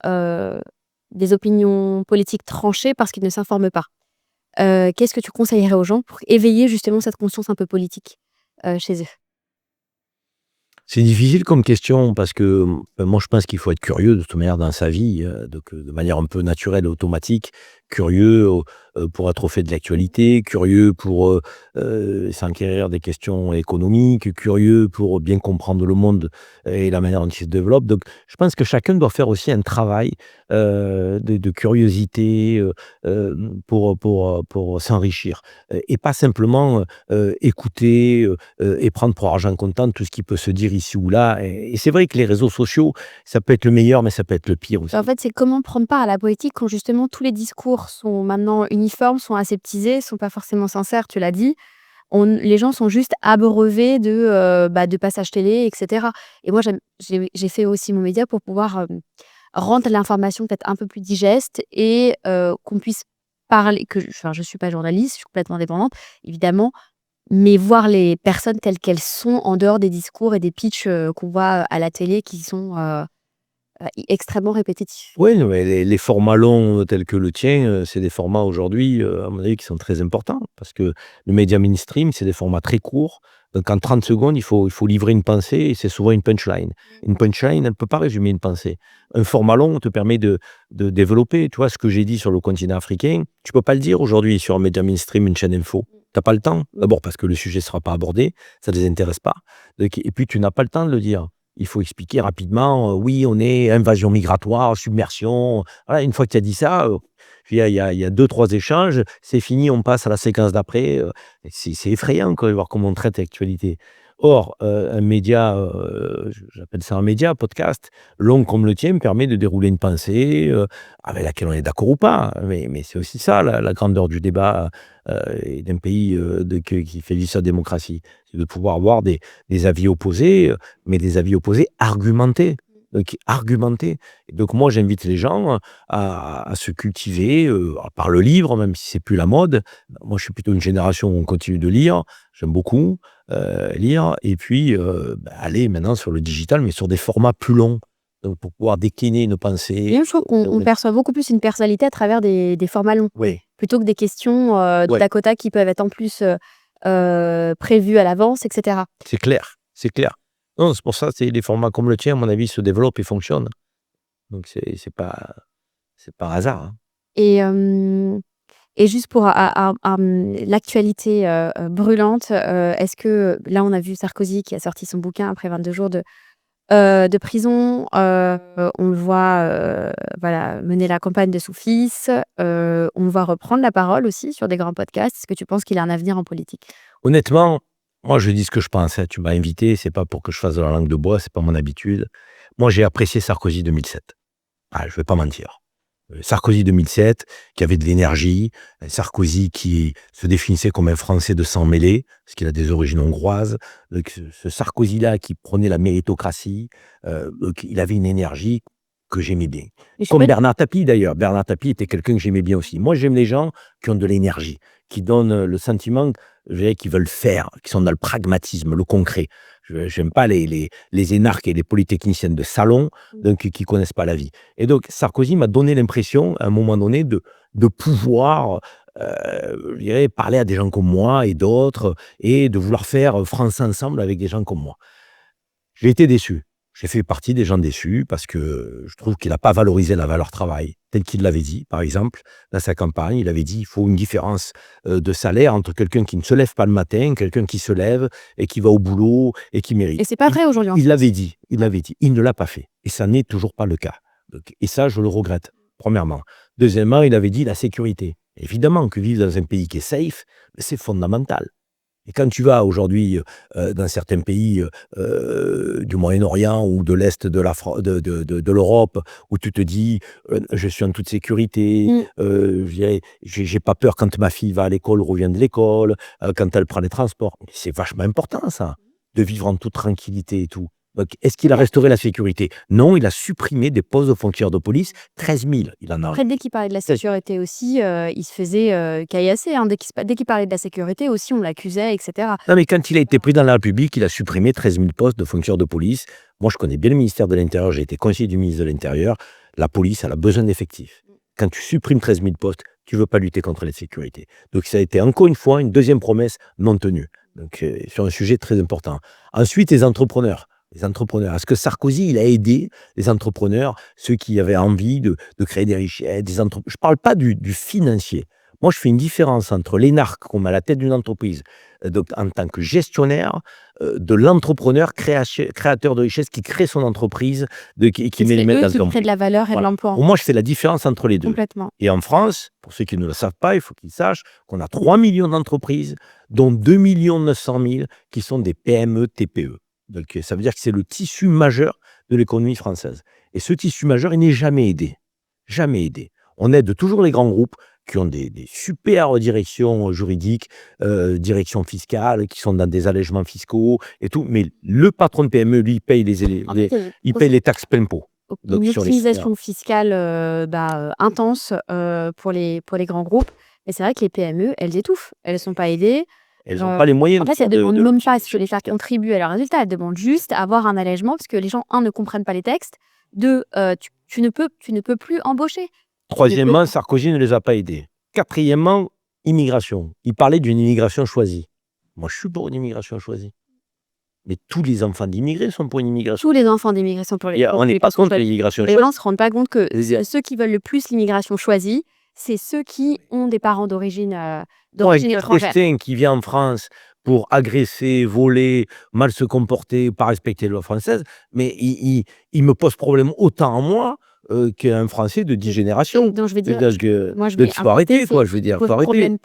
ont des opinions politiques tranchées parce qu'ils ne s'informent pas. Qu'est-ce que tu conseillerais aux gens pour éveiller justement cette conscience un peu politique chez eux? C'est difficile comme question parce que moi je pense qu'il faut être curieux de toute manière dans sa vie, donc, de manière un peu naturelle et automatique, curieux pour être au fait de l'actualité, curieux pour s'enquérir des questions économiques, curieux pour bien comprendre le monde et la manière dont il se développe. Donc je pense que chacun doit faire aussi un travail de curiosité pour s'enrichir et pas simplement écouter et prendre pour argent comptant tout ce qui peut se dire ici ou là. Et c'est vrai que les réseaux sociaux, ça peut être le meilleur, mais ça peut être le pire aussi. En fait, c'est comment prendre part à la politique quand justement tous les discours sont maintenant uniformes, sont aseptisés, sont pas forcément sincères, tu l'as dit. Les gens sont juste abreuvés de passages télé, etc. Et moi, j'ai fait aussi mon média pour pouvoir rendre l'information peut-être un peu plus digeste et qu'on puisse parler. Je suis pas journaliste, je suis complètement indépendante, évidemment, mais voir les personnes telles qu'elles sont en dehors des discours et des pitchs qu'on voit à la télé qui sont extrêmement répétitifs. Oui, mais les formats longs tels que le tien, c'est des formats aujourd'hui, à mon avis, qui sont très importants. Parce que le média mainstream, c'est des formats très courts. Donc en 30 secondes, il faut livrer une pensée et c'est souvent une punchline. Une punchline, elle ne peut pas résumer une pensée. Un format long te permet de développer. Tu vois, ce que j'ai dit sur le continent africain, tu ne peux pas le dire aujourd'hui sur un média mainstream, une chaîne info. Tu n'as pas le temps. D'abord parce que le sujet ne sera pas abordé, ça ne les intéresse pas. Et puis tu n'as pas le temps de le dire. Il faut expliquer rapidement, oui, on est invasion migratoire, submersion. Voilà, une fois que tu as dit ça, il y a 2-3 échanges, c'est fini, on passe à la séquence d'après. C'est effrayant de voir comment on traite l'actualité. Or, un média, j'appelle ça un média, podcast, long comme le tien, permet de dérouler une pensée avec laquelle on est d'accord ou pas. Mais c'est aussi ça, la grandeur du débat et d'un pays qui fait vivre sa démocratie. C'est de pouvoir avoir des avis opposés, mais des avis opposés argumentés. Argumentés. Et donc moi, j'invite les gens à se cultiver par le livre, même si c'est plus la mode. Moi, je suis plutôt une génération où on continue de lire. J'aime beaucoup lire. Et puis, aller maintenant sur le digital, mais sur des formats plus longs. Donc, pour pouvoir décliner une pensée. Bien, je trouve qu'on perçoit beaucoup plus une personnalité à travers des formats longs. Oui. Plutôt que des questions de Dakota qui peuvent être en plus prévues à l'avance, etc. C'est clair, c'est clair. Non, c'est pour ça que les formats comme le tien, à mon avis, se développent et fonctionnent. Donc, c'est pas hasard. Hein. Et juste pour l'actualité brûlante, est-ce que là, on a vu Sarkozy qui a sorti son bouquin après 22 jours de prison. On le voit mener la campagne de son fils. On le voit reprendre la parole aussi sur des grands podcasts. Est-ce que tu penses qu'il a un avenir en politique? Honnêtement, moi, je dis ce que je pense. Hein. Tu m'as invité, c'est pas pour que je fasse de la langue de bois, c'est pas mon habitude. Moi, j'ai apprécié Sarkozy 2007. Je vais pas mentir. Sarkozy 2007, qui avait de l'énergie, Sarkozy qui se définissait comme un Français de sang mêlé, parce qu'il a des origines hongroises, donc ce Sarkozy-là qui prenait la méritocratie, il avait une énergie que j'aimais bien. Comme Bernard Tapie d'ailleurs. Bernard Tapie était quelqu'un que j'aimais bien aussi. Moi, j'aime les gens qui ont de l'énergie, qui donnent le sentiment qu'ils veulent faire, qui sont dans le pragmatisme, le concret. J'aime pas les énarques et les polytechniciens de salon donc, qui connaissent pas la vie. Et donc, Sarkozy m'a donné l'impression, à un moment donné, de pouvoir je dirais, parler à des gens comme moi et d'autres, et de vouloir faire France ensemble avec des gens comme moi. J'ai été déçu. J'ai fait partie des gens déçus parce que je trouve qu'il n'a pas valorisé la valeur travail, tel qu'il l'avait dit. Par exemple, dans sa campagne, il avait dit qu'il faut une différence de salaire entre quelqu'un qui ne se lève pas le matin, quelqu'un qui se lève et qui va au boulot et qui mérite. Et c'est pas vrai aujourd'hui. Il l'avait dit, il ne l'a pas fait. Et ça n'est toujours pas le cas. Et ça, je le regrette, premièrement. Deuxièmement, il avait dit la sécurité. Évidemment que vivre dans un pays qui est safe, c'est fondamental. Et quand tu vas aujourd'hui dans certains pays du Moyen-Orient ou de l'Est de l'Europe, où tu te dis je suis en toute sécurité, j'ai pas peur quand ma fille va à l'école, revient de l'école, quand elle prend les transports. C'est vachement important ça, de vivre en toute tranquillité et tout. Donc, est-ce qu'il a restauré la sécurité? Non, il a supprimé des postes de fonctionnaires de police, 13 000. Il en a. Après, dès qu'il parlait de la sécurité aussi, il se faisait caillasser. Hein. Dès qu'il parlait de la sécurité aussi, on l'accusait, etc. Non, mais quand il a été président de la République, il a supprimé 13 000 postes de fonctionnaires de police. Moi, je connais bien le ministère de l'Intérieur, j'ai été conseiller du ministre de l'Intérieur. La police, elle a besoin d'effectifs. Quand tu supprimes 13 000 postes, tu ne veux pas lutter contre l'insécurité. Donc, ça a été encore une fois une deuxième promesse non tenue. Donc, sur un sujet très important. Ensuite, les entrepreneurs. Est-ce que Sarkozy, il a aidé les entrepreneurs, ceux qui avaient envie de créer des richesses, je ne parle pas du financier. Moi, je fais une différence entre l'énarque qu'on met à la tête d'une entreprise, donc en tant que gestionnaire, de l'entrepreneur créateur de richesses qui crée son entreprise, qui met les mains dans le qui crée de la valeur et de l'emploi. Pour moi, je fais la différence entre les deux. Complètement. Et en France, pour ceux qui ne le savent pas, il faut qu'ils sachent qu'on a 3 millions d'entreprises, dont 2 900 000 qui sont des PME, TPE. Donc, ça veut dire que c'est le tissu majeur de l'économie française. Et ce tissu majeur, il n'est jamais aidé. Jamais aidé. On aide toujours les grands groupes qui ont des super directions juridiques, directions fiscales, qui sont dans des allègements fiscaux et tout. Mais le patron de PME, lui, il paye les taxes plein pot. Une utilisation fiscale intense pour les grands groupes. Mais c'est vrai que les PME, elles étouffent. Elles ne sont pas aidées. Elles n'ont pas les moyens. En fait, elles ne demandent même pas que les faire contribuer à leurs résultats. Elles demandent juste à avoir un allègement parce que les gens, ne comprennent pas les textes. Tu ne peux plus embaucher. Troisièmement, Sarkozy ne les a pas aidés. Quatrièmement, immigration. Il parlait d'une immigration choisie. Moi, je suis pour une immigration choisie. Mais tous les enfants d'immigrés sont pour une immigration. Tous les enfants d'immigrés sont pour on n'est pas contre l'immigration choisie. Les gens ne se rendent pas compte que ceux qui veulent le plus l'immigration choisie, c'est ceux qui ont des parents d'origine étrangère. Quelqu'un qui vient en France pour agresser, voler, mal se comporter, pas respecter les lois françaises, mais il me pose problème autant à moi qu'un Français de 10 générations. Donc, je vais dire, il faut arrêter, quoi. Je veux dire, faut arrêter.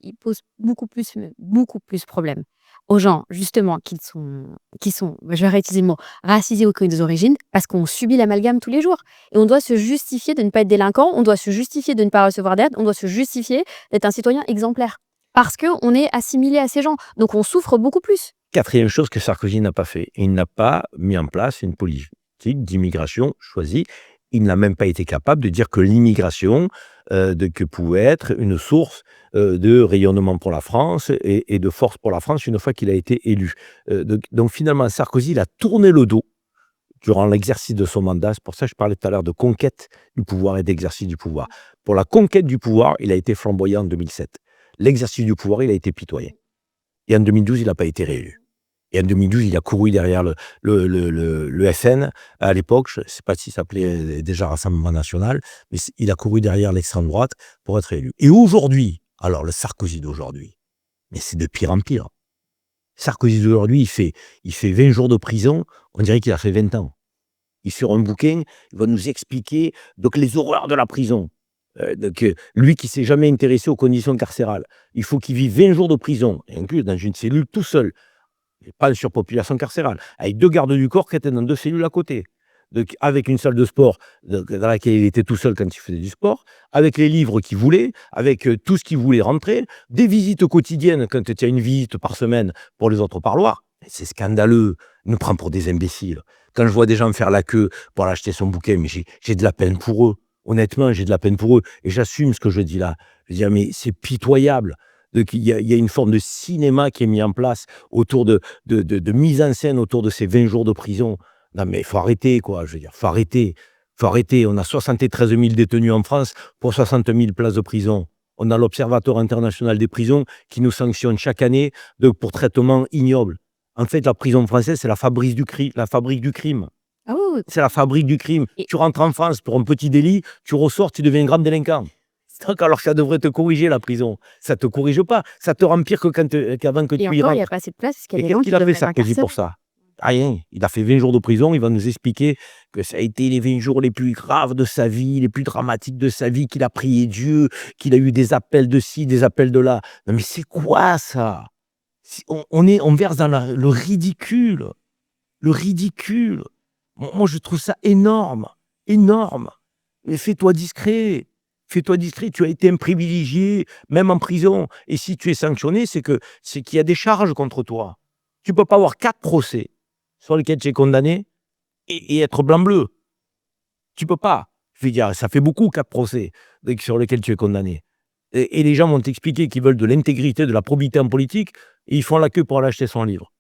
Il pose beaucoup plus problème aux gens, justement, qui sont, je vais réutiliser le mot, racisés ou des origines, parce qu'on subit l'amalgame tous les jours. Et on doit se justifier de ne pas être délinquant, on doit se justifier de ne pas recevoir d'aide, on doit se justifier d'être un citoyen exemplaire. Parce qu'on est assimilé à ces gens. Donc, on souffre beaucoup plus. Quatrième chose que Sarkozy n'a pas fait, il n'a pas mis en place une politique d'immigration choisie. Il n'a même pas été capable de dire que l'immigration que pouvait être une source de rayonnement pour la France et de force pour la France une fois qu'il a été élu. Donc finalement, Sarkozy, il a tourné le dos durant l'exercice de son mandat. C'est pour ça que je parlais tout à l'heure de conquête du pouvoir et d'exercice du pouvoir. Pour la conquête du pouvoir, il a été flamboyant en 2007. L'exercice du pouvoir, il a été pitoyant. Et en 2012, il n'a pas été réélu. Et en 2012, il a couru derrière le FN. À l'époque, je ne sais pas s'il s'appelait déjà Rassemblement National, mais il a couru derrière l'extrême droite pour être élu. Et aujourd'hui, alors le Sarkozy d'aujourd'hui, mais c'est de pire en pire. Sarkozy d'aujourd'hui, il fait 20 jours de prison, on dirait qu'il a fait 20 ans. Il sort un bouquin, il va nous expliquer donc, les horreurs de la prison. Lui qui ne s'est jamais intéressé aux conditions carcérales, il faut qu'il vive 20 jours de prison, inclus dans une cellule tout seul. Pas une surpopulation carcérale, avec 2 gardes du corps qui étaient dans 2 cellules à côté, avec une salle de sport dans laquelle il était tout seul quand il faisait du sport, avec les livres qu'il voulait, avec tout ce qu'il voulait rentrer, des visites quotidiennes quand tu as une visite par semaine pour les autres parloirs. C'est scandaleux, il nous prend pour des imbéciles. Quand je vois des gens faire la queue pour aller acheter son bouquin, mais j'ai de la peine pour eux. Honnêtement, j'ai de la peine pour eux et j'assume ce que je dis là. Je veux dire, mais c'est pitoyable. Il y a une forme de cinéma qui est mis en place autour de mise en scène autour de ces 20 jours de prison. Non mais il faut arrêter, quoi. Je veux dire, faut arrêter. On a 73 000 détenus en France pour 60 000 places de prison. On a l'Observatoire international des prisons qui nous sanctionne chaque année pour traitement ignoble. En fait, la prison française, c'est la fabrique du crime. Ah oui, oui. C'est la fabrique du crime. Et- Tu rentres en France pour un petit délit, tu ressors, tu deviens un grand délinquant. Donc, alors que ça devrait te corriger, la prison. Ça te corrige pas. Ça te rend pire qu'avant que Et tu y encore, il n'y rentres. a pas assez de place parce qu'il y Et a des gens qu'est-ce qui qu'il a fait, devraient être Sarkozy, pour incarcérés. ça? Rien. Il a fait 20 jours de prison. Il va nous expliquer que ça a été les 20 jours les plus graves de sa vie, les plus dramatiques de sa vie, qu'il a prié Dieu, qu'il a eu des appels de ci, des appels de là. Non, mais c'est quoi ça? On verse dans le ridicule. Le ridicule. Moi, je trouve ça énorme. Énorme. Mais fais-toi discret. Fais-toi discret. Tu as été un privilégié, même en prison. Et si tu es sanctionné, c'est qu'il y a des charges contre toi. Tu ne peux pas avoir 4 procès sur lesquels tu es condamné et être blanc-bleu. Tu ne peux pas. Je veux dire, ça fait beaucoup 4 procès sur lesquels tu es condamné. Et les gens vont t'expliquer qu'ils veulent de l'intégrité, de la probité en politique, et ils font la queue pour aller acheter son livre.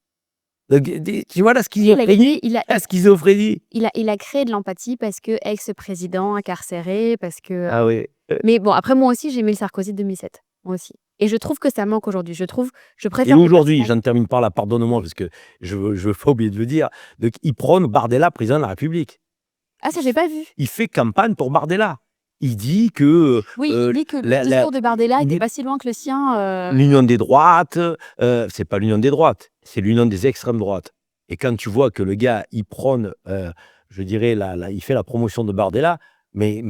Donc, tu vois la schizophrénie? La schizophrénie. Il a créé de l'empathie parce que ex-président incarcéré, parce que... Ah oui. Mais bon, après, moi aussi, j'ai aimé le Sarkozy de 2007. Moi aussi. Et je trouve que ça manque aujourd'hui. Je Et préfère... aujourd'hui, j'en termine par là, pardonne-moi, parce que je veux pas oublier de le dire, donc, il prône Bardella, président de la République. Ah, ça, j'ai pas vu. Il fait campagne pour Bardella. Il dit que Oui, il dit que le discours de Bardella n'était pas si loin que le sien. l'union des droites, c'est pas l'union des droites, c'est l'union des extrêmes droites. Et quand tu vois que le gars, il prône, je dirais, il fait la promotion de Bardella, mais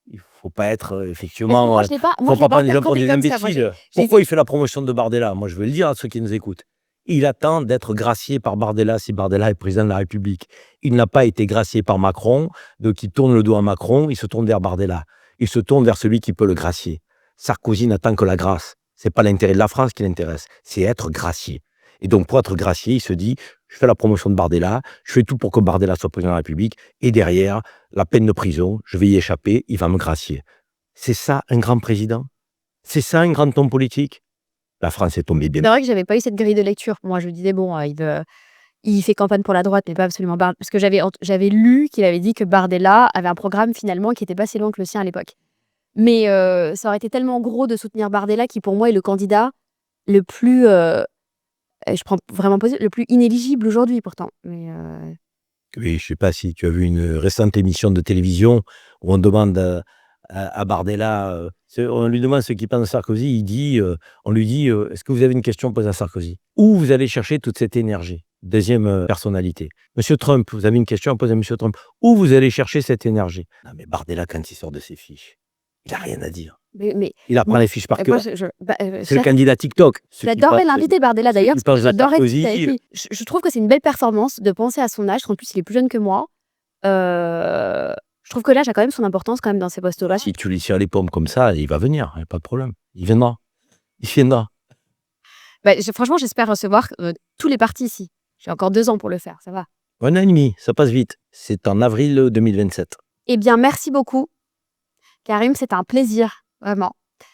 il faut pas être effectivement... Moi, je l'ai pas. Il ne Moi, faut je l'ai pas prendre les gens pour interprété des comme ça. Moi, imbéciles. j'ai Pourquoi il fait la promotion de Bardella? Moi, je veux le dire à ceux qui nous écoutent. Il attend d'être gracié par Bardella si Bardella est président de la République. Il n'a pas été gracié par Macron, donc il tourne le dos à Macron, il se tourne vers Bardella. Il se tourne vers celui qui peut le gracier. Sarkozy n'attend que la grâce. C'est pas l'intérêt de la France qui l'intéresse, c'est être gracié. Et donc, pour être gracié, il se dit, je fais la promotion de Bardella, je fais tout pour que Bardella soit président de la République, et derrière, la peine de prison, je vais y échapper, il va me gracier. C'est ça, un grand président? C'est ça, un grand homme politique? La France est tombée bien. C'est vrai que j'avais pas eu cette grille de lecture. Moi, je me disais, bon, il fait campagne pour la droite, mais pas absolument Bardella. Parce que j'avais lu qu'il avait dit que Bardella avait un programme, finalement, qui n'était pas si loin que le sien à l'époque. Mais ça aurait été tellement gros de soutenir Bardella, qui, pour moi, est le candidat le plus... je prends vraiment positif, le plus inéligible aujourd'hui, pourtant. Mais Oui, je ne sais pas si tu as vu une récente émission de télévision où on demande à Bardella, on lui demande ce qu'il pense de Sarkozy, on lui dit, est-ce que vous avez une question posée à Sarkozy? Où vous allez chercher toute cette énergie? Deuxième personnalité. Monsieur Trump, vous avez une question à poser à Monsieur Trump. Où vous allez chercher cette énergie? Non, mais Bardella, quand il sort de ses fiches, il n'a rien à dire. mais Il apprend les fiches par cœur. C'est le cher- candidat TikTok. j'adorerais l'inviter, Bardella, d'ailleurs. Il pense à J'adorerais Sarkozy. discuter avec lui. Je trouve que c'est une belle performance de penser à son âge. En plus, il est plus jeune que moi. Je trouve que l'âge a quand même son importance quand même dans ces postes-là. Si tu lui tires les pommes comme ça, il va venir, il n'y a pas de problème. Il viendra. Il viendra. Franchement, j'espère recevoir tous les partis ici. J'ai encore 2 ans pour le faire, ça va. 1 an et demi, ça passe vite. C'est en avril 2027. Eh bien, merci beaucoup. Karim, c'est un plaisir, vraiment.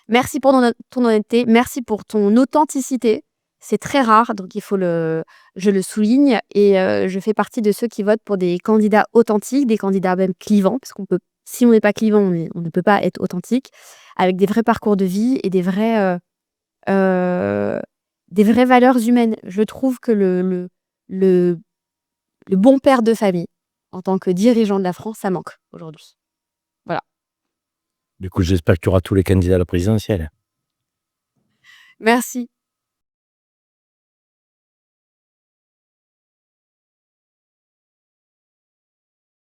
Merci pour ton honnêteté, merci pour ton authenticité. C'est très rare, donc je le souligne. Et je fais partie de ceux qui votent pour des candidats authentiques, des candidats même clivants, parce qu'on peut, si on n'est pas clivant, on ne peut pas être authentique, avec des vrais parcours de vie et des vraies valeurs humaines. Je trouve que le bon père de famille, en tant que dirigeant de la France, ça manque aujourd'hui. Du coup, j'espère que tu auras tous les candidats à la présidentielle. Merci.